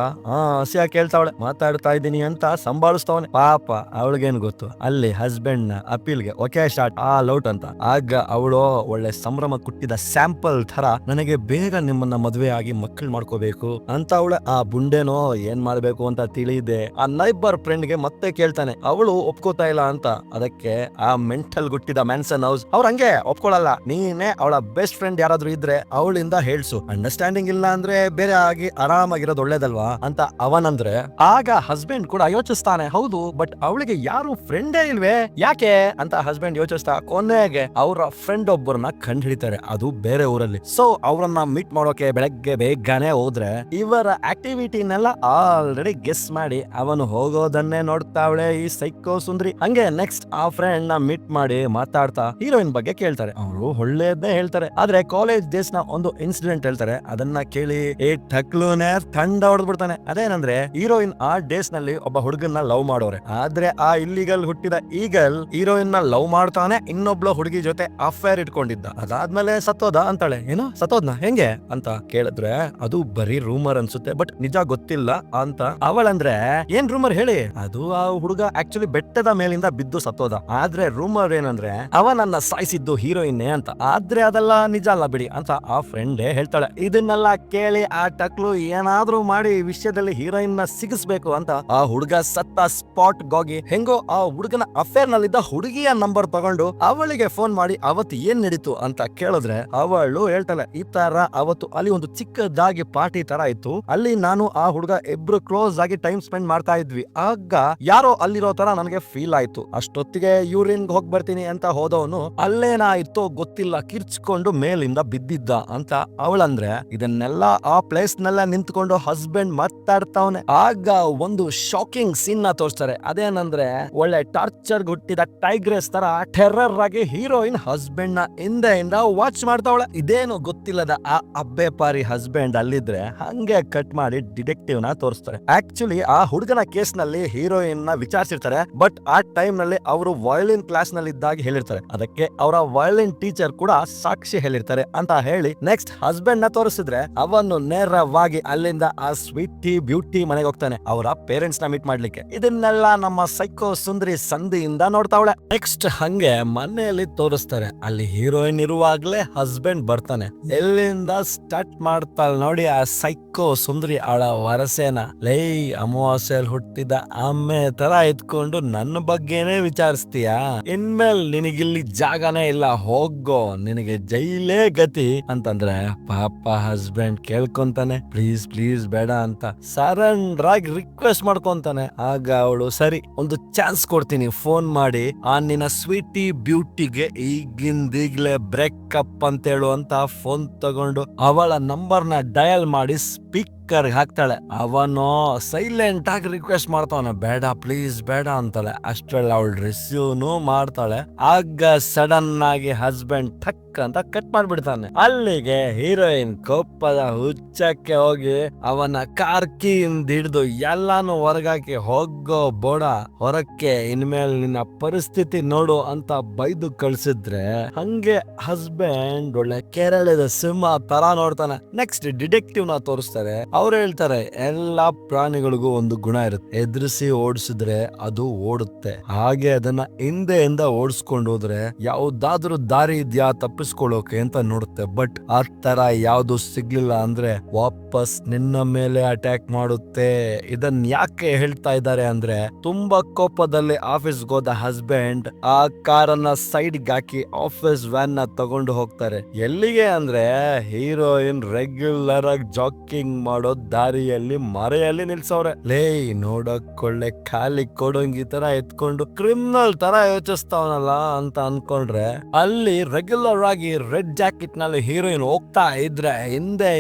ಹಸಿಯ ಕೇಳ್ತಾವಳೆ. ಮಾತಾಡ್ತಾ ಇದ್ದೀನಿ ಅಂತ ಸಂಭಾಳಿಸ್ತಾವನೆ. ಪಾಪ ಅವಳಿಗೇನು ಗೊತ್ತು, ಅಲ್ಲಿ ಹಸ್ಬೆಂಡ್ ನ ಅಪೀಲ್ಗೆ ಓಕೆ ಶಾರ್ಟ್ ಆ ಲೌಟ್ ಅಂತ. ಆಗ ಅವಳು ಒಳ್ಳೆ ಸಂಭ್ರಮ ಕುಟ್ಟಿದ ಸ್ಯಾಂಪಲ್ ತರ ನನಗೆ ಬೇಗ ನಿಮ್ಮನ್ನ ಮದುವೆ ಆಗಿ ಮಕ್ಕಳು ಮಾಡ್ಕೋಬೇಕು ಅಂತ ಅವಳ ಆ ಬುಂಡೆನೋ ಏನ್ ಮಾಡ್ಬೇಕು ಅಂತ ತಿಳಿದೆ ಆ ನೈಬರ್ ಫ್ರೆಂಡ್ ಗೆ ಮತ್ತೆ ಕೇಳ್ತಾನೆ. ಅವಳು ಒಪ್ಕೋತಾ ಇಲ್ಲ ಅಂತ. ಅದಕ್ಕೆ ಆ ಮೆಂಟಲ್ ಗುಟ್ಟಿದ ಮ್ಯಾನ್ಸನ್ ಹೌಸ್ ಅವ್ರ ಹಂಗೆ ಒಪ್ಕೊಳ್ಳಲ್ಲ, ನೀನೇ ಅವಳ ಬೆಸ್ಟ್ ಫ್ರೆಂಡ್ ಯಾರಾದ್ರೂ ಇದ್ರೆ ಅವಳಿಂದ ಹೇಳ್ಸು, ಅಂಡರ್ಸ್ಟ್ಯಾಂಡಿಂಗ್ ಇಲ್ಲ ಅಂದ್ರೆ ಬೇರೆ ಆಗಿ ಆರಾಮಾಗಿರೋದು ಒಳ್ಳೇದಲ್ವಾ ಅಂತ ಅವನಂದ್ರೆ, ಆಗ ಹಸ್ಬೆಂಡ್ ಕೂಡ ಯೋಚಿಸ್ತಾನೆ, ಹೌದು ಬಟ್ ಅವಳಿಗೆ ಯಾರು ಫ್ರೆಂಡೇ ಇಲ್ವೇ ಯಾಕೆ ಅಂತ ಹಸ್ಬೆಂಡ್ ಯೋಚಿಸ್ತಾ ಕೊನೆಗೆ ಅವರ ಫ್ರೆಂಡ್ ಒಬ್ಬರನ್ನ ಕಂಡು ಹಿಡಿತಾರೆ, ಅದು ಬೇರೆ ಊರಲ್ಲಿ. ಸೊ ಅವರನ್ನ ಮೀಟ್ ಮಾಡೋಕೆ ಬೆಳಗ್ಗೆ ಬೇಗನೆ ಹೋದ್ರೆ ಇವರ ಆಕ್ಟಿವಿಟಿನೆಲ್ಲ ಆಲ್ರೆಡಿ ಗೆಸ್ ಮಾಡಿ ಅವನು ಹೋಗೋದನ್ನೇ ನೋಡ್ತಾವಳೆ ಈ ಸೈಕೋ ಸುಂದ್ರಿ. ಹಂಗೆ ನೆಕ್ಸ್ಟ್ ಆ ಫ್ರೆಂಡ್ ನ ಮೀಟ್ ಮಾಡಿ ಮಾತಾಡ್ತಾ ಹೀರೋಯಿನ್ ಬಗ್ಗೆ ಕೇಳ್ತಾರೆ. ಅವರು ಒಳ್ಳೇದೇ ಹೇಳ್ತಾರೆ, ಆದ್ರೆ ಕಾಲೇಜ್ ಡೇಸ್ ನ ಒಂದು ಇನ್ಸಿಡೆಂಟ್ ಹೇಳ್ತಾರೆ. ಅದನ್ನ ಕೇಳಿ ಈ ಟಕ್ಲೂನೇ ತಂಡ ಹೊಡೆದ್ಬಿಡ್ತಾನೆ. ಅದೇನಂದ್ರೆ ಹೀರೋಯಿನ್ ಆ ಡೇಸ್ ನಲ್ಲಿ ಒಬ್ಬ ಹುಡುಗನ್ನ ಲವ್ ಮಾಡೋರೆ, ಆದ್ರೆ ಆ ಇಲ್ಲಿಗಲ್ ಹುಟ್ಟಿದ ಈಗಲ್ ಹೀರೋಯಿನ್ ನ ಲವ್ ಮಾಡ್ತಾನೆ, ಇನ್ನೊಬ್ಳ ಹುಡುಗಿ ಜೊತೆ ಅಫೇರ್ ಇಟ್ಕೊಂಡಿದ್ದ. ಅದಾದ್ಮೇಲೆ ಸತ್ತೋದ ಅಂತಾಳೆ. ಏನೋ ಸತ್ತೋದ್ನ ಹೆಂಗೆ ಅಂತ ಕೇಳಿದ್ರೆ ಅದು ಬರೀ ರೂಮರ್ ಅನ್ಸುತ್ತೆ, ಬಟ್ ನಿಜ ಗೊತ್ತಿಲ್ಲ ಅಂತ ಅವಳಂದ್ರೆ. ಏನ್ ರೂಮರ್ ಹೇಳಿ? ಅದು ಆ ಹುಡುಗ ಆಕ್ಚುಲಿ ಬೆಟ್ಟದ ಮೇಲಿಂದ ಬಿದ್ದು ಸತ್ತೋದ, ಆದ್ರೆ ರೂಮರ್ ಏನಂದ್ರೆ ಅವನನ್ನ ಸಾಯಿಸಿದ್ದು ಹೀರೋಯಿನ್ನೇ ಅಂತ. ಆದ್ರೆ ಅದೆಲ್ಲ ನಿಜ ಅಲ್ಲ ಬಿಡಿ ಅಂತ ಆ ಫ್ರೆಂಡೇ ಹೇಳ್ತಾಳೆ. ಇದನ್ನೆಲ್ಲ ಕೇಳಿ ಆ ಟಕ್ಲು ಏನಾದ್ರೂ ಮಾಡಿ ವಿಷಯದಲ್ಲಿ ಹೀರೋಯಿನ್ ನ ಸಿಗಿಸ್ಬೇಕು ಅಂತ ಆ ಹುಡುಗ ಸತ್ತ ಸ್ಪಾಟ್ ಗೋಗಿ ಹೆಂಗೋ ಆ ಹುಡುಗನ ಅಫೇರ್ ನಲ್ಲಿದ್ದ ಹುಡುಗಿಯ ನಂಬರ್ ತಗೊಂಡು ಅವಳಿಗೆ ಫೋನ್ ಮಾಡಿ ಅವತ್ತು ಏನ್ ನಡೀತು ಅಂತ ಕೇಳಿದ್ರೆ ಅವಳು ಹೇಳ್ತಾಳೆ, ಈ ತರ ಅವತ್ತು ಅಲ್ಲಿ ಒಂದು ಚಿಕ್ಕದಾಗಿ ಪಾರ್ಟಿ ತರ ಇತ್ತು, ಅಲ್ಲಿ ನಾನು ಆ ಹುಡುಗ ಇಬ್ರು ಕ್ಲೋಸ್ ಆಗಿ ಟೈಮ್ ಸ್ಪೆಂಡ್ ಮಾಡ್ತಾ ಇದ್ವಿ, ಆಗ ಯಾರೋ ಅಲ್ಲಿರೋ ತರ ನನಗೆ ಫೀಲ್ ಆಯ್ತು. ಅಷ್ಟೊತ್ತಿಗೆ ಯೂರಿನ್ ಹೋಗ್ ಬರ್ತೀನಿ ಅಂತ ಹೋದವನು ಅಲ್ಲೇನಾಯ್ತೋ ಗೊತ್ತಿಲ್ಲ ಕಿರ್ಚ್ಕೊಂಡು ಮೇಲಿಂದ ಬಿದ್ದಿದ್ದ ಅಂತ ಅವಳಂದ್ರೆ. ಇದನ್ನೆಲ್ಲ ಆ ಪ್ಲೇಸ್ ನಲ್ಲ ನಿಂತ್ಕೊಂಡು ಹಸ್ಬೆಂಡ್ ಮಾತಾಡ್ತಾವನೆ. ಆಗ ಒಂದು ಶಾಕಿಂಗ್ ಸೀನ್ ನ ತೋರಿಸ್ತಾರೆ. ಅದೇನಂದ್ರೆ ಒಳ್ಳೆ ಟಾರ್ಚರ್ ಹುಟ್ಟಿದ ಟೈಗ್ರೆಸ್ ತರ ಟೆರ್ರರ್ ಆಗಿ ಹೀರೋಯಿನ್ ಹಸ್ಬೆಂಡ್ ನ ಹಿಂದೆಯಿಂದ ವಾಚ್ ಮಾಡ್ತಾವಳೆ. ಇದೇನು ಗೊತ್ತಿಲ್ಲದ ಆ ಅಬ್ಬೆ ಪಾರಿ ಹಸ್ಬೆಂಡ್ ಅಲ್ಲಿದ್ರೆ ಹಂಗೆ ಕಟ್ ಮಾಡಿ ಡಿಟೆಕ್ಟಿವ್ ನ ತೋರಿಸ್ತಾರೆ. ಆಕ್ಚುಲಿ ಆ ಹುಡುಗನ ಕೇಸ್ ನಲ್ಲಿ ಹೀರೋಯಿನ್ ನ ವಿಚಾರಿಸಿರ್ತಾರೆ, ಬಟ್ ಆ ಟೈಮ್ ನಲ್ಲಿ ಅವರು ವಯಲಿನ್ ಕ್ಲಾಸ್ ನಲ್ಲಿ ಇದ್ದಾಗ ಹೇಳಿರ್ತಾರೆ, ಅದಕ್ಕೆ ಅವರ ವಯಲಿನ್ ಟೀಚರ್ ಕೂಡ ಸಾಕ್ಷಿ ಹೇಳಿರ್ತಾರೆ ಅಂತ ಹೇಳಿ ನೆಕ್ಸ್ಟ್ ಹಸ್ಬೆಂಡ್ ನ ತೋರಿಸಿದ್ರೆ ಅವನು ನೇರವಾಗಿ ಅಲ್ಲಿಂದ ಆ ಸ್ವೀಟಿ ಬ್ಯೂಟಿ ಮನೆಗೆ ಹೋಗ್ತಾನೆ ಅವರ ಪೇರೆಂಟ್ಸ್ ನ ಮೀಟ್ ಮಾಡ್ಲಿಕ್ಕೆ. ಇದನ್ನೆಲ್ಲ ನಮ್ಮ ಸೈಕೋ ಸುಂದರಿ ಸಂಧಿಯಿಂದ ನೋಡ್ತಾವಳೆ. ನೆಕ್ಸ್ಟ್ ಹಂಗೆ ಮನೆಯಲ್ಲಿ ತೋರಿಸ್ತಾರೆ, ಅಲ್ಲಿ ಹೀರೋಯಿನ್ ಇರುವಾಗ್ಲೇ ಹಸ್ಬೆಂಡ್ ಬರ್ತಾನೆ. ಎಲ್ಲಿಂದ ಸ್ಟಾರ್ಟ್ ಮಾಡ್ತಾಳೆ ನೋಡಿ ಆ ಸೈಕೋ ಸುಂದರಿ ಆಳ ವರಸೇನ. ಲೈ ಅಮಾವಾಸ್ಯಲ್ಲಿ ಹುಟ್ಟಿದ ಅಮ್ಮೆ ತರ ಇದ್ಕೊಂಡು ನನ್ನ ಬಗ್ಗೆನೇ ವಿಚಾರಿಸ್ತೀಯಾ, ಇನ್ಮೇಲ್ ನಿನಗಿಲ್ಲಿ ಜಾಗನೇ ಇಲ್ಲ, ಹೋಗೋ, ನಿನಗೆ ಜೈಲೇ ಗತಿ ಅಂತಂದ್ರೆ ಪಾಪ ಹಸ್ಬೆಂಡ್ ಕೇಳ್ಕೊಂತಾನೆ, ಪ್ಲೀಸ್ ಪ್ಲೀಸ್ ಬೇಡ ಅಂತ ಸರೆಂಡರ್ ಆಗಿ ರಿಕ್ವೆಸ್ಟ್ ಮಾಡ್ಕೊಂತಾನೆ. ಆಗ ಅವಳು ಸರಿ ಒಂದು ಚಾನ್ಸ್ ಕೊಡ್ತೀನಿ, ಫೋನ್ ಮಾಡಿ ಆ ನಿನ್ನ ಸ್ವೀಟಿ ಬ್ಯೂಟಿಗೆ ಈಗಿಂದೀಗ್ಲೇ ಬ್ರೇಕಪ್ ಅಂತ ಹೇಳು ಅಂತ ಫೋನ್ ತಗೊಂಡು ಅವಳ ನಂಬರ್ ನ ಡಯಲ್ ಮಾಡಿ ಸ್ಪೀಕರ್ ಹಾಕ್ತಾಳೆ. ಅವನು ಸೈಲೆಂಟ್ ಆಗಿ ರಿಕ್ವೆಸ್ಟ್ ಮಾಡ್ತಾವನೆ, ಬೇಡ ಪ್ಲೀಸ್ ಬೇಡ ಅಂತಾಳೆ. ಅಷ್ಟ್ರಲ್ಲಿ ಅವಳು ರಿಸೀವ್ನು ಮಾಡ್ತಾಳೆ. ಆಗ ಸಡನ್ ಆಗಿ ಹಸ್ಬೆಂಡ್ ಠಕ್ ಅಂತ ಕಟ್ ಮಾಡ್ಬಿಡ್ತಾನೆ. ಅಲ್ಲಿಗೆ ಹೀರೋಯಿನ್ ಕೋಪದ ಹುಚ್ಚಕ್ಕೆ ಹೋಗಿ ಅವನ ಕಾರ್ ಕೀಯಿಂದ ಹಿಡಿದು ಎಲ್ಲಾನು ಹೊರಗಾಕಿ, ಹೋಗೋ ಬೋಡ ಹೊರಕ್ಕೆ, ಇನ್ಮೇಲೆ ನಿನ್ನ ಪರಿಸ್ಥಿತಿ ನೋಡು ಅಂತ ಬೈದು ಕಳ್ಸಿದ್ರೆ ಹಂಗೆ ಹಸ್ಬೆಂಡ್ ಒಳ್ಳೆ ಕೇರಳದ ಸಿಂಹ ತರ ನೋಡ್ತಾನೆ. ನೆಕ್ಸ್ಟ್ ಡಿಟೆಕ್ಟಿವ್ ನ ತೋರಿಸ್ತಾರೆ. ಅವ್ರು ಹೇಳ್ತಾರೆ, ಎಲ್ಲಾ ಪ್ರಾಣಿಗಳಿಗೂ ಒಂದು ಗುಣ ಇರುತ್ತೆ, ಎದುರಿಸಿ ಓಡಿಸಿದ್ರೆ ಅದು ಓಡುತ್ತೆ, ಹಾಗೆ ಅದನ್ನ ಹಿಂದೆಯಿಂದ ಓಡಿಸ್ಕೊಂಡು ಹೋದ್ರೆ ಯಾವ್ದಾದ್ರೂ ದಾರಿ ಇದ್ಯಾ ತಪ್ಪಿಸ್ಕೊಳ್ಳೋಕೆ ಅಂತ ನೋಡುತ್ತೆ. ಬಟ್ ಆ ತರ ಯಾವ್ದು ಸಿಗ್ಲಿಲ್ಲ ಅಂದ್ರೆ ವಾಪಸ್ ನಿನ್ನ ಮೇಲೆ ಅಟ್ಯಾಕ್ ಮಾಡುತ್ತೆ. ಇದನ್ ಯಾಕೆ ಹೇಳ್ತಾ ಇದ್ದಾರೆ ಅಂದ್ರೆ, ತುಂಬಾ ಕೋಪದಲ್ಲಿ ಆಫೀಸ್ಗೆ ಹೋದ ಹಸ್ಬೆಂಡ್ ಆ ಕಾರನ್ನ ಸೈಡ್ ಹಾಕಿ ಆಫೀಸ್ ವ್ಯಾನ್ ನ ತಗೊಂಡು ಹೋಗ್ತಾರೆ. ಎಲ್ಲಿಗೆ ಅಂದ್ರೆ ಹೀರೋಯಿನ್ ರೆಗ್ಯುಲರ್ ಆಗಿ ಜಾಕಿಂಗ್ ಮಾಡೋ ದಾರಿಯಲ್ಲಿ ಮರೆಯಲ್ಲಿ ನಿಲ್ಸವ್ರೆ. ಲೇ ನೋಡಕ್ ಒಳ್ಳೆ ಖಾಲಿ ಕೊಡೋಂಗ್ ಈ ತರ ಎತ್ಕೊಂಡು ಕ್ರಿಮಿನಲ್ ತರ ಯೋಚಿಸ್ತಾವನಲ್ಲ ಅಂತ ಅನ್ಕೊಂಡ್ರೆ, ಅಲ್ಲಿ ರೆಗ್ಯುಲರ್ ಆಗಿ ರೆಡ್ ಜಾಕೆಟ್ ನಲ್ಲಿ ಹೀರೋಯಿನ್ ಹೋಗ್ತಾ ಇದ್ರೆ ಹಿಂದೆ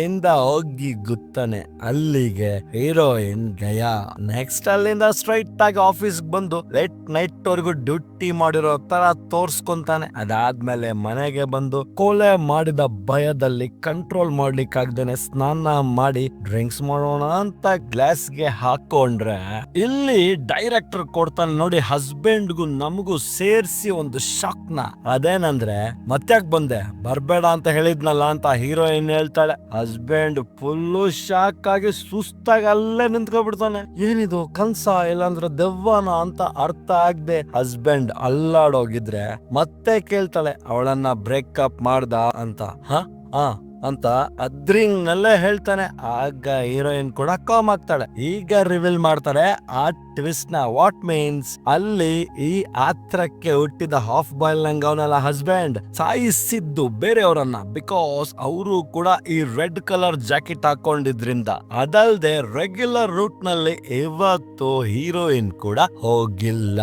ಹೋಗಿ ಗುತ್ತಾನೆ. ಅಲ್ಲಿಗೆ ಹೀರೋಯಿನ್ ಗಯ. ನೆಕ್ಸ್ಟ್ ಅಲ್ಲಿಂದ ಸ್ಟ್ರೈಟ್ ಆಗಿ ಆಫೀಸ್ ಬಂದು ಲೇಟ್ ನೈಟ್ ವರೆಗೂ ಡ್ಯೂಟಿ ಮಾಡಿರೋ ತರ ತೋರ್ಸ್ಕೊಂತಾನೆ. ಅದಾದ್ಮೇಲೆ ಮನೆಗೆ ಬಂದು ಕೊಲೆ ಮಾಡಿದ ಭಯದಲ್ಲಿ ಕಂಟ್ರೋಲ್ ಮಾಡ್ಲಿಕ್ಕಾಗ್ದೇನೆ ಸ್ನಾನ ಮಾಡಿ ಡ್ರಿಂಕ್ಸ್ ಮಾಡೋಣ ಅಂತ ಗ್ಲಾಸ್ಗೆ ಹಾಕೊಂಡ್ರೆ ಇಲ್ಲಿ ಡೈರೆಕ್ಟರ್ ಕೊಡ್ತಾನೆ ನೋಡಿ ಹಸ್ಬೆಂಡ್ಗೂ ನಮಗೂ ಸೇರ್ಸಿ ಒಂದು ಶಾಕ್ ನ. ಅದೇನಂದ್ರೆ, ಮತ್ತ್ಯಾಕ್ ಬಂದೆ, ಬರ್ಬೇಡ ಅಂತ ಹೇಳಿದ್ನಲ್ಲ ಅಂತ ಹೀರೋಯಿನ್ ಹೇಳ್ತಾಳೆ. ಹಸ್ಬೆಂಡ್ ಫುಲ್ಲು ಶಾಕ್ ಆಗಿ ಸುಸ್ತಾಗಿ ಅಲ್ಲೇ ನಿಂತ್ಕೊಬಿಡ್ತಾನೆ. ಏನಿದು ಕನ್ಸ ಇಲ್ಲಾಂದ್ರೆ ದೆವ್ವನ ಅಂತ ಅರ್ಥ ಆಗದೆ ಹಸ್ಬೆಂಡ್ ಅಲ್ಲಾಡೋಗಿದ್ರೆ ಮತ್ತೆ ಕೇಳ್ತಾಳೆ, ಅವಳನ್ನ ಬ್ರೇಕಪ್ ಮಾಡ್ದ ಅಂತ. ಅಂತ ಅದ್ರಿಂಗ್ ನಲ್ಲೇ ಹೇಳ್ತಾನೆ. ಆಗ ಹೀರೋಯಿನ್ ಕೂಡ ಕಾಮ್ ಆಗ್ತಾಳೆ. ಈಗ ರಿವೀಲ್ ಮಾಡ್ತಾರೆ ಆ ಟ್ವಿಸ್ಟ್ ನ. ವಾಟ್ ಮೀನ್ಸ್ ಅಲ್ಲಿ ಈ ಆತ್ರಕ್ಕೆ ಹುಟ್ಟಿದ ಹಾಫ್ ಬಾಯ್ಲ್ ನಂಗ್ ಅವನಲ್ಲ ಹಸ್ಬೆಂಡ್ ಸಾಯಿಸಿದ್ದು ಬೇರೆಯವರನ್ನ, ಬಿಕಾಸ್ ಅವರು ಕೂಡ ಈ ರೆಡ್ ಕಲರ್ ಜಾಕೆಟ್ ಹಾಕೊಂಡಿದ್ರಿಂದ. ಅದಲ್ದೆ ರೆಗ್ಯುಲರ್ ರೂಟ್ ನಲ್ಲಿ ಇವತ್ತು ಹೀರೋಯಿನ್ ಕೂಡ ಹೋಗಿಲ್ಲ.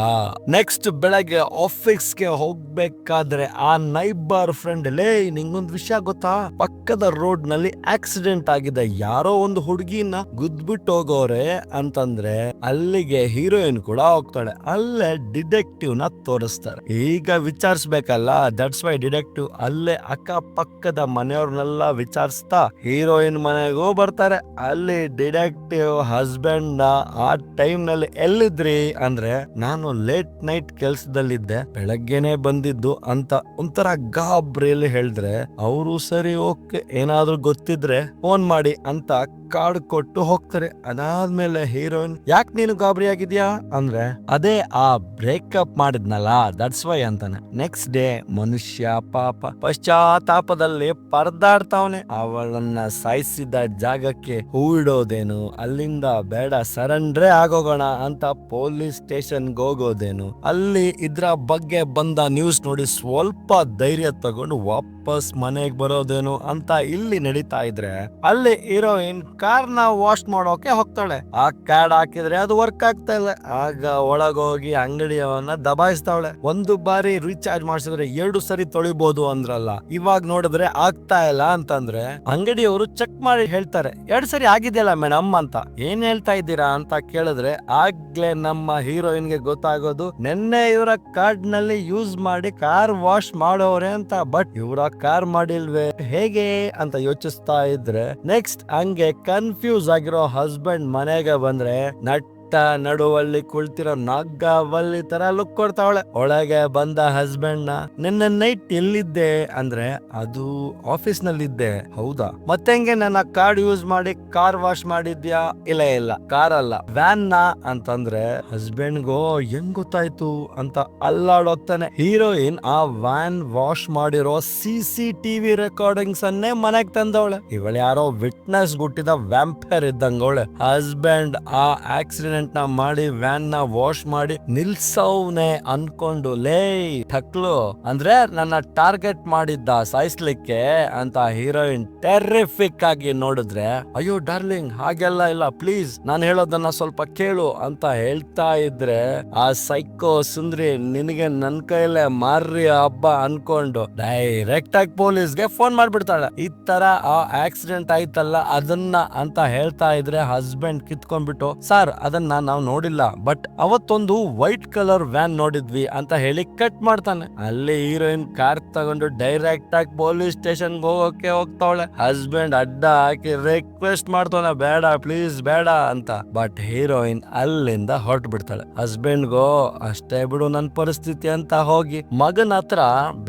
ನೆಕ್ಸ್ಟ್ ಬೆಳಗ್ಗೆ ಆಫೀಸ್ಗೆ ಹೋಗ್ಬೇಕಾದ್ರೆ ಆ ನೈಬರ್ ಫ್ರೆಂಡ್, ಲೇ ನಿಂಗೊಂದ್ ವಿಷಯ ಗೊತ್ತಾ, ಪಕ್ಕದ ರೋಡ್ ನಲ್ಲಿ ಆಕ್ಸಿಡೆಂಟ್ ಆಗಿದೆ, ಯಾರೋ ಒಂದು ಹುಡುಗಿನ ಗುದ್ಬಿಟ್ಟು ಹೋಗೋರೆ ಅಂತಂದ್ರೆ ಅಲ್ಲಿಗೆ ಹೀರೋಯಿನ್ ಕೂಡ ಹೋಗ್ತಾಳೆ. ಅಲ್ಲೇ ಡಿಟೆಕ್ಟಿವ್ ನ ತೋರಿಸ್ತಾರೆ. ಈಗ ವಿಚಾರಿಸ್ಬೇಕಲ್ಲ, ದಟ್ಸ್ ವೈ ಡಿಟೆಕ್ಟಿವ್ ಅಲ್ಲೇ ಅಕ್ಕ ಪಕ್ಕದ ಮನೆಯವ್ರನ್ನೆಲ್ಲ ವಿಚಾರಿಸ್ತಾ ಹೀರೋಯಿನ್ ಮನೆಗೂ ಬರ್ತಾರೆ. ಅಲ್ಲಿ ಡಿಟೆಕ್ಟಿವ್ ಹಸ್ಬೆಂಡ್ ನ ಆ ಟೈಮ್ ನಲ್ಲಿ ಎಲ್ಲಿದ್ರಿ ಅಂದ್ರೆ, ನಾನು ಲೇಟ್ ನೈಟ್ ಕೆಲ್ಸದಲ್ಲಿದ್ದೆ, ಬೆಳಗ್ಗೆನೆ ಬಂದಿದ್ದು ಅಂತ ಒಂಥರ ಗಾಬ್ರಿಯಲ್ಲಿ ಹೇಳಿದ್ರೆ, ಅವರು ಸರಿ ಓಕೆ ಏನಾದ್ರೂ ಗೊತ್ತಿದ್ರೆ ಫೋನ್ ಮಾಡಿ ಅಂತ ಕಾರ್ಡ್ ಕೊಟ್ಟು ಹೋಗ್ತಾರೆ. ಅದಾದ್ಮೇಲೆ ಹೀರೋಯಿನ್, ಯಾಕೆ ನೀನು ಗಾಬರಿ ಆಗಿದ್ಯಾ ಅಂದ್ರೆ, ಅದೇ ಆ ಬ್ರೇಕಪ್ ಮಾಡಿದ್ನಲ್ಲ ದಟ್ಸ್ ವೈ ಅಂತಾನೆ. ನೆಕ್ಸ್ಟ್ ಡೇ ಮನುಷ್ಯ ಪಾಪ ಪಶ್ಚಾತ್ತಾಪದಲ್ಲಿ ಪರದಾಡ್ತಾವನೆ. ಅವಳನ್ನ ಸಾಯಿಸಿದ ಜಾಗಕ್ಕೆ ಹೂವಿಡೋದೇನು, ಅಲ್ಲಿಂದ ಬೇಡ ಸರೆಂಡ್ರೇ ಆಗೋಗೋಣ ಅಂತ ಪೊಲೀಸ್ ಸ್ಟೇಷನ್ ಹೋಗೋದೇನು, ಅಲ್ಲಿ ಇದ್ರ ಬಗ್ಗೆ ಬಂದ ನ್ಯೂಸ್ ನೋಡಿ ಸ್ವಲ್ಪ ಧೈರ್ಯ ತಗೊಂಡು ವಾಪಸ್ ಮನೆಗೆ ಬರೋದೇನು ಅಂತ ಇಲ್ಲಿ ನಡೀತಾ ಇದ್ರೆ, ಅಲ್ಲಿ ಹೀರೋಯಿನ್ ಕಾರ್ನ ವಾಶ್ ಮಾಡೋಕೆ ಹೋಗ್ತಾಳೆ. ಆ ಕಾರ್ಡ್ ಹಾಕಿದ್ರೆ ಅದು ವರ್ಕ್ ಆಗ್ತಾ ಇಲ್ಲ. ಆಗ ಒಳಗೋಗಿ ಅಂಗಡಿಯವನ್ನ ದಬಾಯಿಸ್ತಾವಳೆ. ಒಂದು ಬಾರಿ ರೀಚಾರ್ಜ್ ಮಾಡಿಸಿದ್ರೆ 2 ಸರಿ ತೊಳಿಬಹುದು ಅಂದ್ರಲ್ಲ, ಇವಾಗ ನೋಡಿದ್ರೆ ಆಗ್ತಾ ಇಲ್ಲ ಅಂತಂದ್ರೆ ಅಂಗಡಿಯವರು ಚೆಕ್ ಮಾಡಿ ಹೇಳ್ತಾರೆ 2 ಸರಿ ಆಗಿದೆಯಲ್ಲ ಮೇಡಮ್ ಅಂತ. ಏನ್ ಹೇಳ್ತಾ ಇದ್ದೀರಾ ಅಂತ ಕೇಳಿದ್ರೆ, ಆಗ್ಲೇ ನಮ್ಮ ಹೀರೋಯಿನ್ ಗೆ ಗೊತ್ತಾಗೋದು ನಿನ್ನೆ ಇವರ ಕಾರ್ಡ್ ನಲ್ಲಿ ಯೂಸ್ ಮಾಡಿ ಕಾರ್ ವಾಶ್ ಮಾಡೋರೆ ಅಂತ. ಬಟ್ ಇವರ ಕಾರ್ ಮಾಡಿಲ್ವೇ ಹೇಗೆ ಅಂತ ಯೋಚಿಸ್ತಾ ಇದ್ರೆ, ನೆಕ್ಸ್ಟ್ ಹಂಗೆ ಕನ್ಫ್ಯೂಸ್ ಆಗಿರೋ ಹಸ್ಬೆಂಡ್ ಮನೆಗೆ ಬಂದ್ರೆ ನಡುವಲ್ಲಿ ಕುಳಿತಿರೋ ನಾಗವಲ್ಲಿ ತರ ಲುಕ್ ಕೊಡ್ತಾವಳೆ. ಒಳಗೆ ಬಂದ ಹಸ್ಬೆಂಡ್ ನ, ನಿನ್ನೆ ನೈಟ್ ಎಲ್ಲಿದ್ದೆ ಅಂದ್ರೆ, ಅದು ಆಫೀಸ್ ನಲ್ಲಿದ್ದೆ. ಹೌದಾ, ಮತ್ತೆ ಹೆಂಗೆ ನನ್ನ ಕಾರ್ಡ್ ಯೂಸ್ ಮಾಡಿ ಕಾರ್ ವಾಶ್ ಮಾಡಿದ್ಯಾ? ಇಲ್ಲ ಕಾರ್ ಅಲ್ಲ ವ್ಯಾನ್ ನ ಅಂತಂದ್ರೆ, ಹಸ್ಬೆಂಡ್ ಗೋ ಹೆಂಗ್ ಗೊತ್ತಾಯ್ತು ಅಂತ ಅಲ್ಲಾಡೋಗ್ತಾನೆ. ಹೀರೋಯಿನ್ ಆ ವ್ಯಾನ್ ವಾಶ್ ಮಾಡಿರೋ CCTV ರೆಕಾರ್ಡಿಂಗ್ಸ್ ಅನ್ನೇ ಮನೆಗ್ ತಂದವಳೆ. ಇವಳು ಯಾರೋ ವಿಟ್ನೆಸ್ ಗುಟ್ಟಿದ ವ್ಯಾಂಪೈರ್ ಇದ್ದಂಗವಳೆ. ಹಸ್ಬೆಂಡ್ ಆ ಆಕ್ಸಿಡೆಂಟ್ ನ ಮಾಡಿ ವ್ಯಾನ್ ನ ವಾಶ್ ಮಾಡಿ ನಿಲ್ಸವ್ನೆ ಅನ್ಕೊಂಡು, ಲೇ ಠಕ್ಲು ಅಂದ್ರೆ ನನ್ನ ಟಾರ್ಗೆಟ್ ಮಾಡಿದ್ದ ಸಾಯಿಸ್ಲಿಕ್ಕೆ ಅಂತ ಹೀರೋಯಿನ್ ಟೆರ್ರಿಫಿಕ್ ಆಗಿ ನೋಡಿದ್ರೆ, ಅಯ್ಯೋ ಡಾರ್ಲಿಂಗ್ ಹಾಗೆಲ್ಲ ಇಲ್ಲ, ಪ್ಲೀಸ್ ನಾನು ಹೇಳೋದನ್ನ ಸ್ವಲ್ಪ ಕೇಳು ಅಂತ ಹೇಳ್ತಾ ಇದ್ರೆ, ಆ ಸೈಕೋ ಸುಂದ್ರಿ ನಿನಗೆ ನನ್ ಕೈಲೇ ಮಾರ್ರಿ ಹಬ್ಬ ಅನ್ಕೊಂಡು ಡೈರೆಕ್ಟ್ ಆಗಿ ಪೊಲೀಸ್ಗೆ ಫೋನ್ ಮಾಡ್ಬಿಡ್ತಾಳೆ. ಈ ತರ ಆ ಆಕ್ಸಿಡೆಂಟ್ ಆಯ್ತಲ್ಲ ಅದನ್ನ ಅಂತ ಹೇಳ್ತಾ ಇದ್ರೆ, ಹಸ್ಬೆಂಡ್ ಕಿತ್ಕೊಂಡ್ಬಿಟ್ಟು, ಸರ್ ಅದನ್ನ ನಾವು ನೋಡಿಲ್ಲ, ಬಟ್ ಅವತ್ತೊಂದು ವೈಟ್ ಕಲರ್ ವ್ಯಾನ್ ನೋಡಿದ್ವಿ ಅಂತ ಹೇಳಿ ಕಟ್ ಮಾಡ್ತಾನೆ. ಅಲ್ಲಿ ಹೀರೋಯಿನ್ ಕಾರ್ ತಗೊಂಡು ಡೈರೆಕ್ಟ್ ಆಗಿ ಪೊಲೀಸ್ ಸ್ಟೇಷನ್ ಹೋಗೋಕೆ ಹೋಗ್ತಾವಳೆ. ಹಸ್ಬೆಂಡ್ ಅಡ್ಡ ಹಾಕಿ ರಿಕ್ವೆಸ್ಟ್ ಮಾಡ್ತಾನೆ, ಬೇಡ ಪ್ಲೀಸ್ ಬೇಡ ಅಂತ. ಬಟ್ ಹೀರೋಯಿನ್ ಅಲ್ಲಿಂದ ಹೊರಟು ಬಿಡ್ತಾಳೆ. ಹಸ್ಬೆಂಡ್ ಗೋ ಅಷ್ಟೇ ಬಿಡು ನನ್ ಪರಿಸ್ಥಿತಿ ಅಂತ ಹೋಗಿ ಮಗನ ಹತ್ರ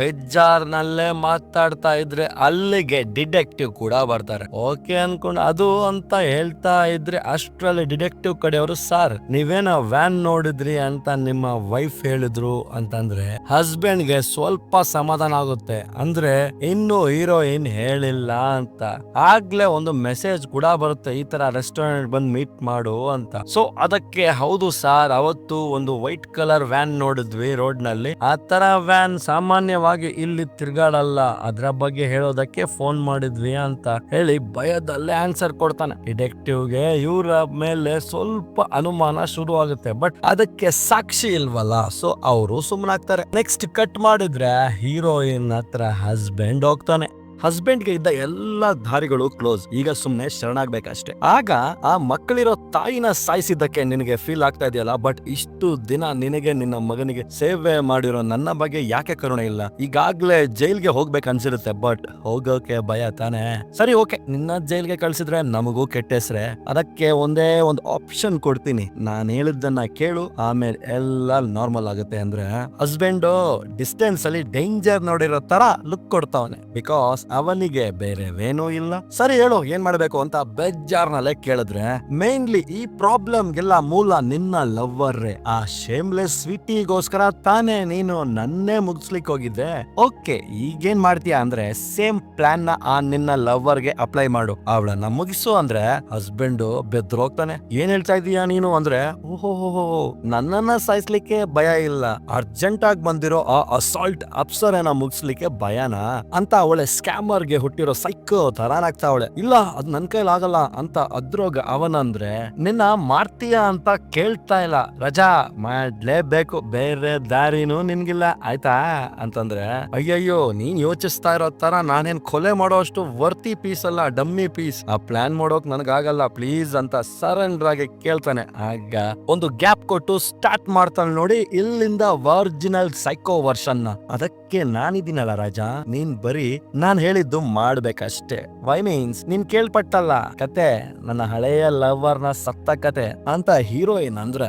ಬೇಜಾರ್ನಲ್ಲೇ ಮಾತಾಡ್ತಾ ಇದ್ರೆ, ಅಲ್ಲಿಗೆ ಡಿಟೆಕ್ಟಿವ್ ಕೂಡ ಬರ್ತಾರೆ. ಓಕೆ ಅನ್ಕೊಂಡು ಅದು ಅಂತ ಹೇಳ್ತಾ ಇದ್ರೆ, ಅಷ್ಟ್ರಲ್ಲಿ ಡಿಟೆಕ್ಟಿವ್ ಕಡೆಯವರು, ಸರ್ ನೀವೇನ ವ್ಯಾನ್ ನೋಡಿದ್ರಿ ಅಂತ ನಿಮ್ಮ ವೈಫ್ ಹೇಳಿದ್ರು ಅಂತಂದ್ರೆ ಹಸ್ಬೆಂಡ್ ಗೆ ಸ್ವಲ್ಪ ಸಮಾಧಾನ ಆಗುತ್ತೆ. ಅಂದ್ರೆ ಇನ್ನು ಹೀರೋಯಿನ್ ಹೇಳಿಲ್ಲ ಅಂತ. ಆಗ್ಲೇ ಒಂದು ಮೆಸೇಜ್ ಕೂಡ ಬರುತ್ತೆ, ಈ ತರ ರೆಸ್ಟೋರೆಂಟ್ ಬಂದ್ ಮೀಟ್ ಮಾಡು ಅಂತ. ಸೊ ಅದಕ್ಕೆ ಹೌದು ಸರ್, ಅವತ್ತು ಒಂದು ವೈಟ್ ಕಲರ್ ವ್ಯಾನ್ ನೋಡಿದ್ವಿ ರೋಡ್ ನಲ್ಲಿ, ಆ ತರ ವ್ಯಾನ್ ಸಾಮಾನ್ಯವಾಗಿ ಇಲ್ಲಿ ತಿರ್ಗಾಡಲ್ಲ, ಅದ್ರ ಬಗ್ಗೆ ಹೇಳೋದಕ್ಕೆ ಫೋನ್ ಮಾಡಿದ್ವಿ ಅಂತ ಹೇಳಿ ಭಯದಲ್ಲೇ ಆನ್ಸರ್ ಕೊಡ್ತಾನೆ. ಡಿಟೆಕ್ಟಿವ್ ಗೆ ಇವರ ಮೇಲೆ ಸ್ವಲ್ಪ ಅನುಮಾನ ಶುರು ಆಗುತ್ತೆ, ಬಟ್ ಅದಕ್ಕೆ ಸಾಕ್ಷಿ ಇಲ್ವಲ್ಲ, ಸೊ ಅವರು ಸುಮ್ಮನಾಗ್ತಾರೆ. ನೆಕ್ಸ್ಟ್ ಕಟ್ ಮಾಡಿದ್ರೆ ಹೀರೋಯಿನ್ ಹತ್ರ ಹಸ್ಬೆಂಡ್ ಹೋಗ್ತಾನೆ. ಹಸ್ಬೆಂಡ್ಗೆ ಇದ್ದ ಎಲ್ಲಾ ದಾರಿಗಳು ಕ್ಲೋಸ್, ಈಗ ಸುಮ್ನೆ ಶರಣಾಗ್ಬೇಕಷ್ಟೇ. ಆಗ ಆ ಮಕ್ಕಳಿರೋ ತಾಯಿನ ಸಾಯಿಸಿದ್ದಕ್ಕೆ ನಿನಗೆ ಫೀಲ್ ಆಗ್ತಾ ಇದೆಯಲ್ಲ, ಬಟ್ ಇಷ್ಟು ದಿನ ನಿನಗೆ ನಿನ್ನ ಮಗನಿಗೆ ಸೇವೆ ಮಾಡಿರೋ ನನ್ನ ಬಗ್ಗೆ ಯಾಕೆ ಕರುಣೆ ಇಲ್ಲ? ಈಗಾಗ್ಲೇ ಜೈಲ್ಗೆ ಹೋಗ್ಬೇಕು ಅನ್ಸಿರುತ್ತೆ, ಬಟ್ ಹೋಗೋಕೆ ಭಯ ತಾನೆ. ಸರಿ ಓಕೆ, ನಿನ್ನ ಜೈಲ್ಗೆ ಕಳ್ಸಿದ್ರೆ ನಮಗೂ ಕೆಟ್ಟ ಹೆಸ್ರೆ, ಅದಕ್ಕೆ ಒಂದೇ ಒಂದು ಆಪ್ಷನ್ ಕೊಡ್ತೀನಿ, ನಾನ್ ಹೇಳಿದ್ದನ್ನ ಕೇಳು, ಆಮೇಲೆ ಎಲ್ಲ ನಾರ್ಮಲ್ ಆಗುತ್ತೆ ಅಂದ್ರೆ ಹಸ್ಬೆಂಡ್ ಡಿಸ್ಟೆನ್ಸ್ ಅಲ್ಲಿ ಡೇಂಜರ್ ನೋಡಿರೋ ತರ ಲುಕ್ ಕೊಡ್ತಾವನೆ. ಬಿಕಾಸ್ ಅವನಿಗೆ ಬೇರೆವೇನೂ ಇಲ್ಲ. ಸರಿ ಹೇಳು ಏನ್ ಮಾಡ್ಬೇಕು ಅಂತ ಬೇಜಾರ್ನಲ್ಲೇ ಕೇಳಿದ್ರೆ, ಮೇನ್ಲಿ ಈ ಪ್ರಾಬ್ಲಮ್ಗೆಲ್ಲ ಮೂಲ ನಿನ್ನ ಲವ್ವರ್ರೆ. ಆ ಶೇಮ್ಲೆಸ್ ಸ್ವೀಟಿಗೋಸ್ಕರ ತಾನೇ ನೀನು ನನ್ನೇ ಮುಗಿಸ್ಲಿಕ್ಕೆ ಹೋಗಿದ್ದೆ. ಓಕೆ, ಈಗೇನ್ ಮಾಡ್ತೀಯ ಅಂದ್ರೆ ಸೇಮ್ ಪ್ಲಾನ್ ನ ಆ ನಿನ್ನ ಲವ್ವರ್ಗೆ ಅಪ್ಲೈ ಮಾಡು. ಅವಳನ್ನ ಮುಗಿಸು ಅಂದ್ರೆ ಹಸ್ಬೆಂಡ್ ಬೆದ್ರೋಗ್ತಾನೆ. ಏನ್ ಹೇಳ್ತಾ ಇದೀಯಾ ನೀನು ಅಂದ್ರೆ, ಓಹೋ ನನ್ನನ್ನ ಸಾಯಿಸ್ಲಿಕ್ಕೆ ಭಯ ಇಲ್ಲ, ಅರ್ಜೆಂಟ್ ಆಗಿ ಬಂದಿರೋ ಆ ಅಸಾಲ್ಟ್ ಅಪ್ಸರನ ಮುಗಿಸ್ಲಿಕ್ಕೆ ಭಯನಾ ಅಂತ ಅವಳೆ ಸ್ಕ್ಯಾಮರ್ಗೆ ಹುಟ್ಟಿರೋ ಸೈಕೋ ತರಾನಾಗ್ತಾವಳೆ. ಇಲ್ಲ ಅದ್ ನನ್ ಕೈಲಾಗಲ್ಲ ಅಂತ ಅದ್ರೋಗ ಅವನಂದ್ರೆ, ನಿನ್ನ ಮಾಡ್ತೀಯ ಅಂತ ಕೇಳ್ತಾ ಇಲ್ಲ ರಜಾ, ಮಾಡ್ಲೇಬೇಕು, ಬೇರೆ ದಾರಿನೂ ನಿನ್ಗಿಲ್ಲ ಆಯ್ತಾ ಅಂತಂದ್ರೆ, ಅಯ್ಯಯ್ಯೋ ನೀನ್ ಯೋಚಿಸ್ತಾ ಇರೋ ತರ ನಾನೇನ್ ಕೊಲೆ ಮಾಡೋ ಅಷ್ಟು ವರ್ತಿ ಪೀಸ್ ಅಲ್ಲ, ಡಮ್ಮಿ ಪೀಸ್. ಆ ಪ್ಲಾನ್ ಮಾಡೋಕ್ ನನಗಾಗಲ್ಲ ಪ್ಲೀಸ್ ಅಂತ ಸರೆಂಡರ್ ಆಗಿ ಕೇಳ್ತಾನೆ. ಆಗ ಒಂದು ಗ್ಯಾಪ್ ಕೊಟ್ಟು ಸ್ಟಾರ್ಟ್ ಮಾಡ್ತಾನೆ ನೋಡಿ ಇಲ್ಲಿಂದ ಒರಿಜಿನಲ್ ಸೈಕೋ ವರ್ಷನ್ ನ. ಅದಕ್ಕೆ ನಾನಿದ್ದೀನಲ್ಲ ರಾಜಾ, ನೀನ್ ಬರೀ ನಾನ್ ಹೇಳಿದ್ದು ಮಾಡ್ಬೇಕಷ್ಟೇ. ವೈ ಮೀನ್ಸ್ ನೀನ್ ಕೇಳ್ಪಟ್ಟಲ್ಲ ಕತೆ, ನನ್ನ ಹಳೆಯ ಲವರ್ ನ ಸತ್ತ ಕತೆ ಅಂತ ಹೀರೋಯಿನ್ ಅಂದ್ರೆ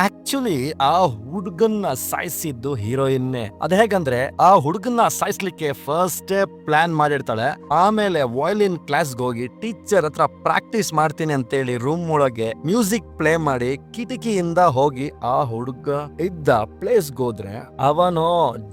ಆಕ್ಚುಲಿ ಆ ಹುಡುಗನ್ನ ಸಾಯಿಸಿದ್ದು ಹೀರೋಯಿನ್ನೇ. ಅದ್ ಹೇಗಂದ್ರೆ ಆ ಹುಡುಗನ್ನ ಸಾಯಿಸ್ಲಿಕ್ಕೆ ಫಸ್ಟ್ ಪ್ಲಾನ್ ಮಾಡಿರ್ತಾಳೆ, ಆಮೇಲೆ ವಯಲಿನ್ ಕ್ಲಾಸ್ಗೆ ಹೋಗಿ ಟೀಚರ್ ಹತ್ರ ಪ್ರಾಕ್ಟೀಸ್ ಮಾಡ್ತೀನಿ ಅಂತೇಳಿ ರೂಮ್ ಒಳಗೆ ಮ್ಯೂಸಿಕ್ ಪ್ಲೇ ಮಾಡಿ ಕಿಟಕಿಯಿಂದ ಹೋಗಿ ಆ ಹುಡುಗ ಇದ್ದ ಪ್ಲೇಸ್ಗೆ ಹೋದ್ರೆ ಅವನು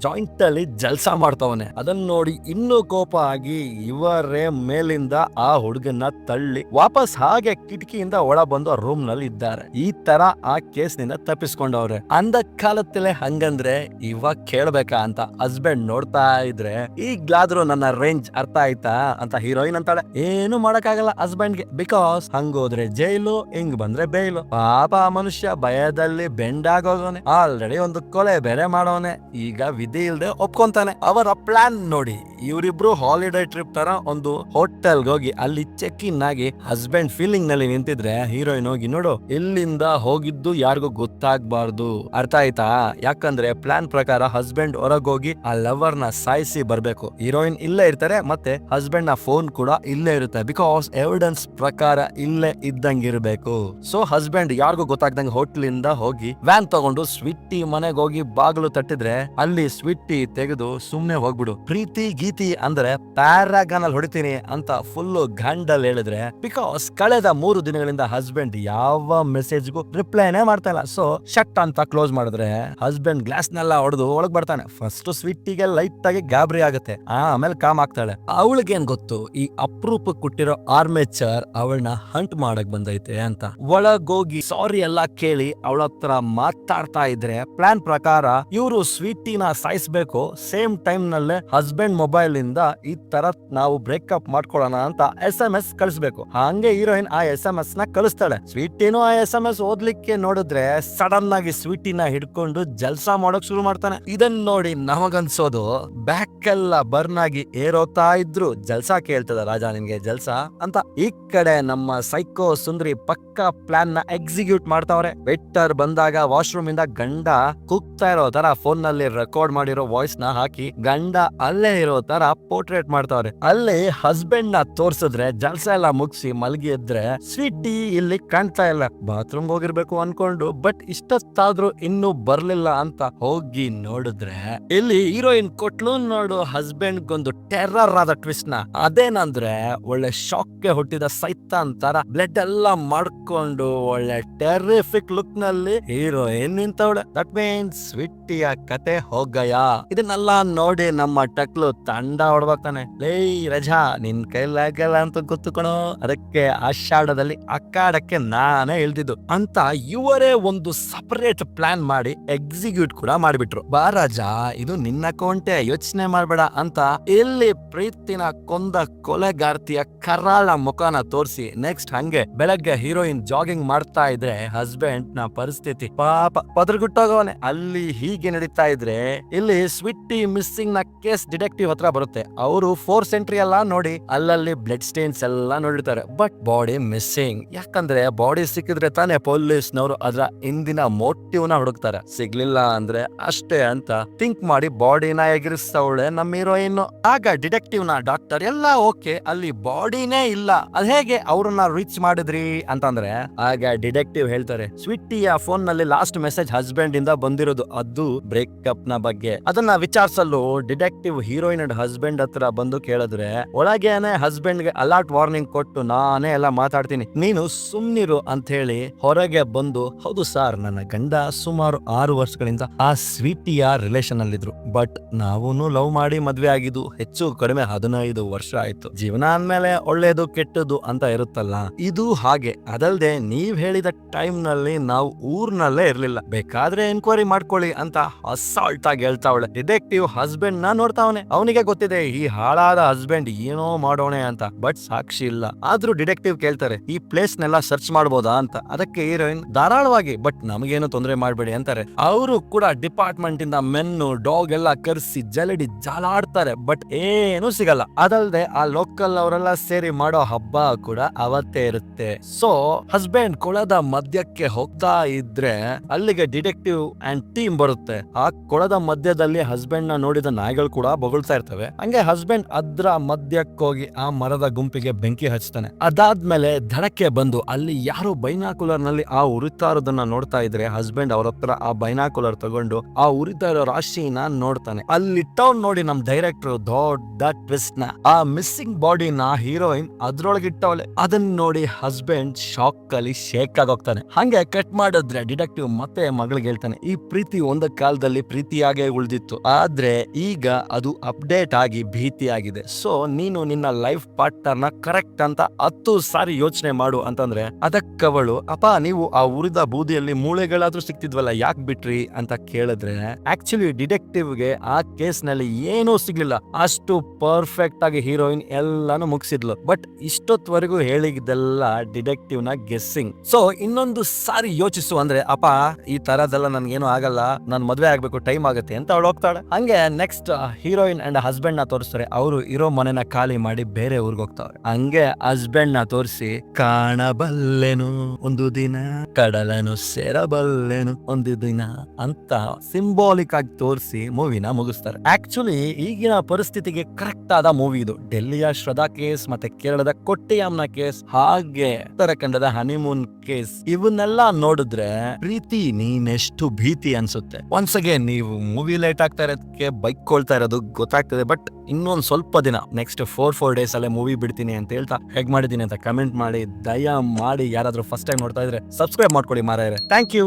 ಜಾಯಿಂಟ್ ಅಲ್ಲಿ ಜಲ್ಸಾ ಮಾಡ್ತವನೆ. ಅದನ್ನ ನೋಡಿ ಇನ್ನೂ ಕೋಪ ಆಗಿ ಇವರೇ ಮೇಲಿಂದ ಆ ಹುಡುಗನ್ನ ತಳ್ಳಿ ವಾಪಸ್ ಹಾಗೆ ಕಿಟಕಿಯಿಂದ ಒಳ ಬಂದು ರೂಮ್ ನಲ್ಲಿ ಇದ್ದಾರೆ. ಈ ತರ ಆ ಕೇಸ್ ನಿಂದ ತಪ್ಪಿಸ್ಕೊಂಡವ್ರೆ. ಅಂದ ಕಾಲತ್ತಲೇ ಹಂಗಂದ್ರೆ ಇವಾಗ ಕೇಳ್ಬೇಕಾ ಅಂತ ಹಸ್ಬೆಂಡ್ ನೋಡ್ತಾ ಇದ್ರೆ, ಈಗ್ಲಾದ್ರೂ ನನ್ನ ರೇಂಜ್ ಅರ್ಥ ಆಯ್ತಾ ಅಂತ ಹೀರೋಯಿನ್ ಅಂತಾಳೆ. ಏನು ಮಾಡಕ್ಕಾಗಲ್ಲ ಹಸ್ಬೆಂಡ್ಗೆ, ಬಿಕಾಸ್ ಹಂಗೋದ್ರೆ ಜೈಲು, ಹಿಂಗ್ ಬಂದ್ರೆ ಬೇಯ್ಲು. ಪಾಪ ಆ ಮನುಷ್ಯ ಭಯದಲ್ಲಿ ಬೆಂಡಾಗೋಗವನೆ, ಆಲ್ರೆಡಿ ಒಂದು ಕೊಲೆ ಬೇರೆ ಮಾಡೋನೆ. ಈಗ ವಿಧಿ ಇಲ್ದೆ ಒಪ್ಕೊಂತಾನೆ. ಅವರ ಪ್ಲಾನ್ ನೋಡಿ, ಇವರಿಬ್ರು ಹಾಲಿಡೇ ಟ್ರಿಪ್ ತರ ಒಂದು ಹೋಟೆಲ್ಗೆ ಹೋಗಿ ಅಲ್ಲಿ ಚೆಕ್ ಇನ್ ಆಗಿ ಹಸ್ಬೆಂಡ್ ಫೀಲಿಂಗ್ ನಲ್ಲಿ ನಿಂತಿದ್ರೆ ಹೀರೋಯಿನ್ ಹೋಗಿ, ನೋಡು ಇಲ್ಲಿಂದ ಹೋಗಿದ್ದು ಯಾರಿಗೂ ಗೊತ್ತಾಗ್ಬಾರ್ದು, ಅರ್ಥ ಆಯ್ತಾ? ಯಾಕಂದ್ರೆ ಪ್ಲಾನ್ ಪ್ರಕಾರ ಹಸ್ಬೆಂಡ್ ಹೊರಗೋಗಿ ಆ ಲವರ್ ನ ಸಾಯಿಸಿ ಬರ್ಬೇಕು. ಹೀರೋಯಿನ್ ಇಲ್ಲೇ ಇರ್ತಾರೆ, ಮತ್ತೆ ಹಸ್ಬೆಂಡ್ ನ ಫೋನ್ ಕೂಡ ಇಲ್ಲೇ ಇರುತ್ತೆ, ಬಿಕಾಸ್ ಎವಿಡೆನ್ಸ್ ಪ್ರಕಾರ ಇಲ್ಲೇ ಇದ್ದಂಗಿರ್ಬೇಕು. ಸೊ ಹಸ್ಬೆಂಡ್ ಯಾರಿಗೂ ಗೊತ್ತಾಗ್ದಂಗೆ ಹೋಟ್ಲ್ ಇಂದ ಹೋಗಿ ವ್ಯಾನ್ ತಗೊಂಡು ಸ್ವೀಟಿ ಮನೆಗೆ ಹೋಗಿ ಬಾಗಿಲು ತಟ್ಟಿದ್ರೆ ಅಲ್ಲಿ ಸ್ವೀಟಿ ತೆಗೆದು ಸುಮ್ನೆ ಹೋಗ್ಬಿಡು, ಪ್ರೀತಿ ಗೀತಿ ಅಂದ್ರೆ ಪ್ಯಾರಾಗಾನ್ ಅಲ್ಲಿ ಹೊಡಿತೀನಿ ಅಂತ ಫುಲ್ ಗಂಡಲ್ ಹೇಳಿದ್ರೆ, ಬಿಕಾಸ್ ಕಳೆದ 3 ದಿನಗಳಿಂದ ಹಸ್ಬೆಂಡ್ ಯಾವ ಮೆಸೇಜ್ಗೂ ರಿಪ್ಲೈನೇ ಮಾಡ್ತಾ ಇಲ್ಲ. ಸೊ ಶಟ್ ಅಂತ ಕ್ಲೋಸ್ ಮಾಡಿದ್ರೆ ಹಸ್ಬೆಂಡ್ ಗ್ಲಾಸ್ ನೆಲ್ಲ ಹೊಡೆದು ಒಳಗ್ ಬರ್ತಾನೆ. ಫಸ್ಟ್ ಸ್ವೀಟಿಗೆ ಲೈಟ್ ಆಗಿ ಗಾಬರಿ ಆಗುತ್ತೆ, ಆಮೇಲೆ ಕಾಮ್ ಆಗ್ತಾಳೆ. ಅವಳಿಗೇನ್ ಗೊತ್ತು ಈ ಅಪ್ರೂಪ ಕೊಟ್ಟಿರೋ ಆರ್ಮೇಚರ್ ಅವಳನ್ನ ಹಂಟ್ ಮಾಡಕ್ ಬಂದೈತೆ ಅಂತ. ಒಳಗೋಗಿ ಸಾರಿ ಎಲ್ಲ ಕೇಳಿ ಅವಳ ಹತ್ರ ಮಾತಾಡ್ತಾ ಇದ್ರೆ ಪ್ಲಾನ್ ಪ್ರಕಾರ ಇವರು ಸ್ವೀಟಿನ ಸಾಯಿಸ್ಬೇಕು. ಸೇಮ್ ಟೈಮ್ ನಲ್ಲೇ ಹಸ್ಬೆಂಡ್ ಮೊಬೈಲ್ ಇಂದ ಈ ತರ ನಾವು ಬ್ರೇಕಪ್ ಮಾಡ್ಕೊಳ್ಳೋಣ ಅಂತ SMS ಕಳಿಸ್ಬೇಕು. ಹಂಗೆ ಹೀರೋಯಿನ್ ಆ SMS ನ ಕಳಿಸ್ತಾಳೆ. ಸ್ವೀಟಿನೂ ಆ SMS ಓದ್ಲಿಕ್ಕೆ ನೋಡಿದ್ರೆ ಸಡನ್ ಆಗಿ ಸ್ವೀಟಿನ ಹಿಡ್ಕೊಂಡು ಜಲ್ಸಾ ಮಾಡೋಕ್ ಶುರು ಮಾಡ್ತಾನೆ. ಇದನ್ನ ನೋಡಿ ನಮಗನ್ಸೋದು ಬ್ಯಾಕ್ ಎಲ್ಲ ಬರ್ನ್ ಆಗಿ ಏರೋತಾ ಇದ್ರು ಜಲ್ಸಾ ಕೇಳ್ತದ ರಾಜಾ ನಿನ್ಗೆ ಜಲ್ಸಾ ಅಂತ. ಈ ಕಡೆ ನಮ್ಮ ಸೈಕೋ ಸುಂದ್ರಿ ಪಕ್ಕಾ ಪ್ಲಾನ್ ನ ಎಕ್ಸಿಕ್ಯೂಟ್ ಮಾಡ್ತಾವ್ರೆ. ವೆಟ್ಟರ್ ಬಂದಾಗ ವಾಶ್ರೂಮ್ ಇಂದ ಗಂಡ ಕೂಗ್ತಾ ಇರೋ ತರ ಫೋನ್ ನಲ್ಲಿ ರೆಕಾರ್ಡ್ ಮಾಡಿರೋ ವಾಯ್ಸ್ ನ ಹಾಕಿ ಗಂಡ ಅಲ್ಲೇ ಇರೋ ತರ ಪೋರ್ಟ್ರೇಟ್ ಮಾಡ್ತಾವ್ರೆ. ಅಲ್ಲಿ ಹಸ್ಬೆಂಡ್ ನ ತೋರ್ಸಿದ್ರೆ ಜಲ್ಸಾ ಎಲ್ಲ ಮುಗಿಸಿ ಮಲಗಿ ಇದ್ರೆ ಸ್ವೀಟಿ ಇಲ್ಲಿ ಕಾಣ್ತಾ ಇಲ್ಲ. ಬಾತ್ರೂಮ್ ಹೋಗಿರ್ಬೇಕು ಅನ್ಕೊಂಡು ಬಟ್ ಇಷ್ಟೊತ್ತಾದ್ರೂ ಇನ್ನೂ ಬರ್ಲಿಲ್ಲ ಅಂತ ಹೋಗಿ ನೋಡಿದ್ರೆ ಇಲ್ಲಿ ಹೀರೋಯಿನ್ ಕೊಟ್ಲು ನೋಡು ಹಸ್ಬೆಂಡ್ ಗೊಂದು ಟೆರ್ರರ್ ಆದ ಟ್ವಿಸ್ಟ್ ನ. ಅದೇನಂದ್ರೆ ಒಳ್ಳೆ ಶಾಕ್ ಗೆ ಹುಟ್ಟಿದ ಸೈತಾನ್ ತರ ಬ್ಲಡ್ ಎಲ್ಲ ಮಾಡ್ಕೊಂಡು ಒಳ್ಳೆ ಟೆರ್ರಿಫಿಕ್ ಲುಕ್ ನಲ್ಲಿ ಹೀರೋಯಿನ್ ನಿಂತವಳೆ. ದಟ್ ಮೀನ್ಸ್ ಸ್ವೀಟಿಯ ಕತೆ ಹೋಗಯ. ಇದನ್ನೆಲ್ಲ ನೋಡಿ ನಮ್ಮ ಟಕ್ಲು ತಂಡ ಹೊಡ್ಬೇಕಾನೆ. ಲೇ ರಜಾ ನಿನ್ ಕೈಲಾಗಲ್ಲ ಅಂತ ಗೊತ್ತು ಕಣೋ, ಅದಕ್ಕೆ ಆಷಾಢದಲ್ಲಿ ಅಕ್ಕಾಡಕ್ಕೆ ನಾನೇ ಇಳ್ದಿದ್ದು ಅಂತ ಇವರೇ ಒಂದು ಸಪರೇಟ್ ಪ್ಲಾನ್ ಮಾಡಿ ಎಕ್ಸಿಕ್ಯೂಟ್ ಕೂಡ ಮಾಡಿಬಿಟ್ರು. ಬಾ ರಾಜಾ ಇದು ನಿನ್ನ ಅಕೌಂಟೆ, ಯೋಚನೆ ಮಾಡ್ಬೇಡ ಅಂತ ಇಲ್ಲಿ ಪ್ರೀತಿನ ಕೊಂದ ಕೊಲೆಗಾರ್ತಿಯ ಕರಾಳ ಮುಖನ ತೋರಿಸಿ ನೆಕ್ಸ್ಟ್ ಹಂಗೆ ಬೆಳಗ್ಗೆ ಹೀರೋಯಿನ್ ಜಾಗಿಂಗ್ ಮಾಡ್ತಾ ಇದ್ರೆ ಹಸ್ಬೆಂಡ್ ನ ಪರಿಸ್ಥಿತಿ ಪಾಪ ಪದರ್ಗುಟ್ಟೋಗವನೆ. ಅಲ್ಲಿ ಹೀಗೆ ನಡೀತಾ ಇದ್ರೆ ಇಲ್ಲಿ ಸ್ವೀಟಿ ಮಿಸ್ಸಿಂಗ್ ನ ಕೇಸ್ ಡಿಟೆಕ್ಟಿವ್ ಹತ್ರ ಬರುತ್ತೆ. ಅವರು 4th ಎಂಟ್ರಿ ಎಲ್ಲ ನೋಡಿ ಅಲ್ಲಲ್ಲಿ ಬ್ಲಡ್ ಸ್ಟೇನ್ಸ್ ಎಲ್ಲ ನೋಡಿರ್ತಾರೆ, ಬಟ್ ಬಾಡಿ ಮಿಸ್ಸಿಂಗ್. ಯಾಕಂದ್ರೆ ಬಾಡಿ ಸಿಕ್ಕಿದ್ರೆ ತಾನೇ ಪೊಲೀಸ್ನವರು ಅದರ ಹಿಂದಿನ ಮೋಟಿವ್ ನ ಹುಡುಕ್ತಾರೆ. ಸಿಗ್ಲಿಲ್ಲ ಅಂದ್ರೆ ಅಷ್ಟೇ ಅಂತ ಥಿಂಕ್ ಮಾಡಿ ಬಾಡಿನ ಎಗರಿಸ್ತವಳೆ ನಮ್ಮ ಹೀರೋಯಿನ್. ಆಗ ಡಿಟೆಕ್ಟಿವ್ ನ ಡಾಕ್ಟರ್ ಎಲ್ಲ ಓಕೆ, ಅಲ್ಲಿ ಬಾಡಿನೇ ಇಲ್ಲ, ಅದ್ ಹೇಗೆ ಅವ್ರನ್ನ ರೀಚ್ ಮಾಡಿದ್ರಿ ಅಂತಂದ್ರೆ, ಆಗ ಡಿಟೆಕ್ಟಿವ್ ಹೇಳ್ತಾರೆ, ಸ್ವಿಟ್ಟಿಯ ಫೋನ್ ನಲ್ಲಿ ಲಾಸ್ಟ್ ಮೆಸೇಜ್ ಹಸ್ಬೆಂಡ್ ಇಂದ ಬಂದಿರೋದು, ಅದು ಬ್ರೇಕಪ್ ನ ಬಗ್ಗೆ. ಅದನ್ನ ವಿಚಾರಿಸಲು ಡಿಟೆಕ್ಟಿವ್ ಹೀರೋಯಿನ್ ಅಂಡ್ ಹಸ್ಬೆಂಡ್ ಹತ್ರ ಬಂದು ಕೇಳಿದ್ರೆ, ಒಳಗೇನೆ ಹಸ್ಬೆಂಡ್ ಗೆ ಅಲರ್ಟ್ ವಾರ್ನಿಂಗ್ ಕೊಟ್ಟು ನಾನೇ ಎಲ್ಲ ಮಾತಾಡ್ತೀನಿ, ನೀನು ಸುಮ್ನಿರು ಅಂತ ಹೇಳಿ ಹೊರಗೆ ಬಂದು, ಹೌದು ಸರ್, ನನ್ನ ಗಂಡ ಸುಮಾರು 6 ವರ್ಷಗಳಿಂದ ಆ ಸ್ವೀಟಿಯ ರಿಲೇಷನ್ ಅಲ್ಲಿದ್ರು, ಬಟ್ ನಾವೂನು ಲವ್ ಮಾಡಿ ಮದ್ವೆ ಆಗಿದ್ದು ಹೆಚ್ಚು ಕಡಿಮೆ 15 ವರ್ಷ ಆಯ್ತು. ಜೀವನ ಅಂದ್ಮೇಲೆ ಒಳ್ಳೇದು ಕೆಟ್ಟದ್ದು ಅಂತ ಇರುತ್ತಲ್ಲ, ಇದು ಹಾಗೆ. ಅದಲ್ದೆ ನೀವ್ ಹೇಳಿದ ಟೈಮ್ ನಲ್ಲಿ ನಾವು ಊರ್ನಲ್ಲೇ ಇರ್ಲಿಲ್ಲ, ಬೇಕಾದ್ರೆ ಎನ್ಕ್ವೈರಿ ಮಾಡ್ಕೊಳ್ಳಿ ಅಂತ ಅಸಾಲ್ಟ್ ಆಗಿ ಹೇಳ್ತಾವಳೆ. ಡಿಟೆಕ್ಟಿವ್ ಹಸ್ಬೆಂಡ್ ನ ನೋಡ್ತಾವನೆ, ಅವನಿಗೆ ಗೊತ್ತಿದೆ ಈ ಹಾಳಾದ ಹಸ್ಬೆಂಡ್ ಏನೋ ಮಾಡೋಣೆ ಅಂತ, ಬಟ್ ಸಾಕ್ಷಿ ಇಲ್ಲ. ಆದ್ರೂ ಡಿಟೆಕ್ಟಿವ್ ಕೇಳ್ತಾರೆ, ಈ ಪ್ಲೇಸ್ ನೆಲ್ಲ ಸರ್ಚ್ ಮಾಡ್ಬೋದಾ ಅಂತ. ಅದಕ್ಕೆ ಹೀರೋಯಿನ್, ಧಾರಾಳವಾಗಿ, ಬಟ್ ನಮಗೇನು ತೊಂದರೆ ಮಾಡ್ಬೇಡಿ ಅಂತಾರೆ. ಅವರು ಕೂಡ ಡಿಪಾರ್ಟ್ಮೆಂಟ್ ಇಂದ ಮೆನ್ನು ಡಾಗ್ ಎಲ್ಲ ಕರ್ಸಿ ಜಲಡಿ ಜಾಲಾಡ್ತಾರೆ, ಬಟ್ ಏನು ಸಿಗಲ್ಲ. ಅದಲ್ದೆ ಆ ಲೋಕಲ್ ಅವರೆಲ್ಲ ಸೇರಿ ಮಾಡೋ ಹಬ್ಬ ಕೂಡ ಅವತ್ತೇ ಇರುತ್ತೆ. ಸೊ ಹಸ್ಬೆಂಡ್ ಕೊಳದ ಮಧ್ಯಕ್ಕೆ ಹೋಗ್ತಾ ಇದ್ರೆ ಅಲ್ಲಿಗೆ ಡಿಟೆಕ್ಟಿವ್ ಅಂಡ್ ಟೀಮ್ ಬರುತ್ತೆ. ಆ ಕೊಳದ ಮಧ್ಯದಲ್ಲಿ ಹಸ್ಬೆಂಡ್ ನ ನೋಡಿದ ನಾಯಿಗಳು ಕೂಡ ಬೊಗಳ್ತಾ ಇರ್ತವೆ. ಹಂಗೆ ಹಸ್ಬೆಂಡ್ ಅದ್ರ ಮಧ್ಯಕ್ಕೆ ಹೋಗಿ ಆ ಮರದ ಗುಂಪಿಗೆ ಬೆಂಕಿ ಹಚ್ತಾನೆ. ಅದಾದ್ಮೇಲೆ ಧಡಕ್ಕೆ ಬಂದು ಅಲ್ಲಿ ಯಾರೋ ಬೈನಾಕುಲರ್ ನಲ್ಲಿ ಆ ಉರಿತಾ ಇರೋದನ್ನ ನೋಡ್ತಾ ಇದ್ರೆ, ಹಸ್ಬೆಂಡ್ ಅವ್ರ ಹತ್ರ ಆ ಬೈನಾಕುಲರ್ ತಗೊಂಡು ಆ ಉರಿತಾ ಇರೋ ರಾಶಿನ ನೋಡ್ತಾನೆ. ಅಲ್ಲಿ ಟೌನ್ ನೋಡಿ ನಮ್ ಡೈರೆಕ್ಟರ್ ದೊಡ್ಡ ಟ್ವಿಸ್ಟ್ ನ, ಆ ಮಿಸ್ಸಿಂಗ್ ಬಾಡಿನ ಹೀರೋಯಿನ್ ಅದ್ರೊಳಗಿಟ್ಟವಳೆ. ಅದನ್ನ ನೋಡಿ ಹಸ್ಬೆಂಡ್ ಶಾಕ್ ಅಲ್ಲಿ ಶೇಕ್ ಆಗೋಗ್ತಾನೆ. ಹಂಗೆ ಕಟ್ ಮಾಡಿದ್ರೆ ಡಿಟೆಕ್ಟಿವ್ ಮತ್ತೆ ಮಗಳಿಗೆ ಹೇಳ್ತಾನೆ, ಈ ಪ್ರೀತಿ ಒಂದ ಕಾಲದಲ್ಲಿ ಪ್ರೀತಿಯಾಗೆ ಉಳಿದಿತ್ತು, ಆದ್ರೆ ಈಗ ಅದು ಅಪ್ಡೇಟ್ ಆಗಿ ಭೀತಿ ಆಗಿದೆ. ಸೊ ನೀನು ನಿನ್ನ ಲೈಫ್ ಪಾರ್ಟ್ನರ್ ನ ಕರೆಕ್ಟ್ ಅಂತ 10 ಸಾರಿ ಯೋಚನೆ ಮಾಡು ಅಂತಂದ್ರೆ, ಅದಕ್ಕವಳು, ಅಪ್ಪ ನೀವು ಆ ಉರಿದ ಬೂದಿಯಲ್ಲಿ ಮೂಳೆಗಳಾದ್ರೂ ಸಿಕ್ತಿದ್ವಲ್ಲ, ಯಾಕೆ ಬಿಟ್ರಿ ಅಂತ ಕೇಳಿದ್ರೆ, ಆಕ್ಚುಲಿ ಡಿಟೆಕ್ಟಿವ್ ಗೆ ಆ ಕೇಸ್ ನಲ್ಲಿ ಏನೂ ಸಿಗ್ಲಿಲ್ಲ, ಅಷ್ಟು ಪರ್ಫೆಕ್ಟ್ ಆಗಿ ಹೀರೋಯಿನ್ ಎಲ್ಲಾನು ಮುಗಿಸಿದ್ಲು. ಬಟ್ ಇಷ್ಟೊತ್ವರೆಗೂ ಹೇಳಿದ್ದೆಲ್ಲ ಡಿಟೆಕ್ಟಿವ್ ನ ಗೆಸ್ಸಿಂಗ್. ಸೊ ಇನ್ನೊಂದು ಸಾರಿ ಯೋಚಿಸು ಅಂದ್ರೆ, ಅಪ್ಪ ಈ ತರದೆಲ್ಲ ನನ್ಗೇನು ಆಗಲ್ಲ, ನನ್ ಮದ್ವೆ ಆಗ್ಬೇಕು, ಟೈಮ್ ಆಗುತ್ತೆ ಅಂತ ಅವಳು ಹೋಗ್ತಾಳೆ. ಹಂಗೆ ನೆಕ್ಸ್ಟ್ ಹೀರೋಯಿನ್ ಅಂಡ್ ಹಸ್ಬೆಂಡ್ ನ ತೋರಿಸ್ತಾರೆ. ಅವರು ಇರೋ ಮನೆನ ಖಾಲಿ ಮಾಡಿ ಬೇರೆ ಊರ್ಗ್ ಹೋಗ್ತಾವೆ. ಹಂಗೆ ಹಸ್ಬೆಂಡ್ ನ ತೋರಿಸಿ, ಕಾಣಬಲ್ಲೆನು ಒಂದು ದಿನ, ಕಡಲನು ಸೇರಬಲ್ಲೆನು ಒಂದು ದಿನ ಅಂತ ಸಿಂಬಾಲಿಕ್ ಆಗಿ ತೋರಿಸಿ ಮೂವಿನ ಮುಗಿಸ್ತಾರೆ. ಆಕ್ಚುಲಿ ಈಗಿನ ಪರಿಸ್ಥಿತಿಗೆ ಕರೆಕ್ಟ್ ಆದ ಮೂವಿ ಇದು. ಡೆಲ್ಲಿಯ ಶ್ರದ್ಧಾ ಕೇಸ್ ಮತ್ತೆ ಕೇರಳದ ಕೊಟ್ಟಿಯಾಮ್ನ ಕೇಸ್, ಹಾಗೆ ಉತ್ತರಾಖಂಡದ ಹನಿಮೂನ್ ಕೇಸ್, ಇವನ್ನೆಲ್ಲ ನೋಡಿದ್ರೆ ಪ್ರೀತಿ ನೀನೆಷ್ಟು ಭೀತಿ ಅನ್ಸುತ್ತೆ. ಒನ್ಸ್ ಅಗೇನ್ ನೀವು ಮೂವಿ ಲೇಟ್ ಆಗ್ತಾ ಇರೋದಕ್ಕೆ ಬೈಕೊಳ್ತಾ ಇರೋದು ಗೊತ್ತಾಗ್ತದೆ, ಬಟ್ ಇನ್ನೊಂದ್ ಸ್ವಲ್ಪ ದಿನ, ನೆಕ್ಸ್ಟ್ 4 ಡೇಸ್ ಅಲ್ಲೇ ಮೂವಿ ಬಿಡ್ತೀನಿ ಅಂತ ಹೇಳ್ತಾ ಹೇಗ್ ಮಾಡಿದೀನಿ ಅಂತ ಕಮೆಂಟ್ ಮಾಡಿ. ದಯ ಮಾಡಿ ಯಾರಾದ್ರೂ ಫಸ್ಟ್ ಟೈಮ್ ನೋಡ್ತಾ ಇದ್ರೆ ಸಬ್ಸ್ಕ್ರೈಬ್ ಮಾಡ್ಕೊಳ್ಳಿ ಮಾರಾಯರೆ. Thank you.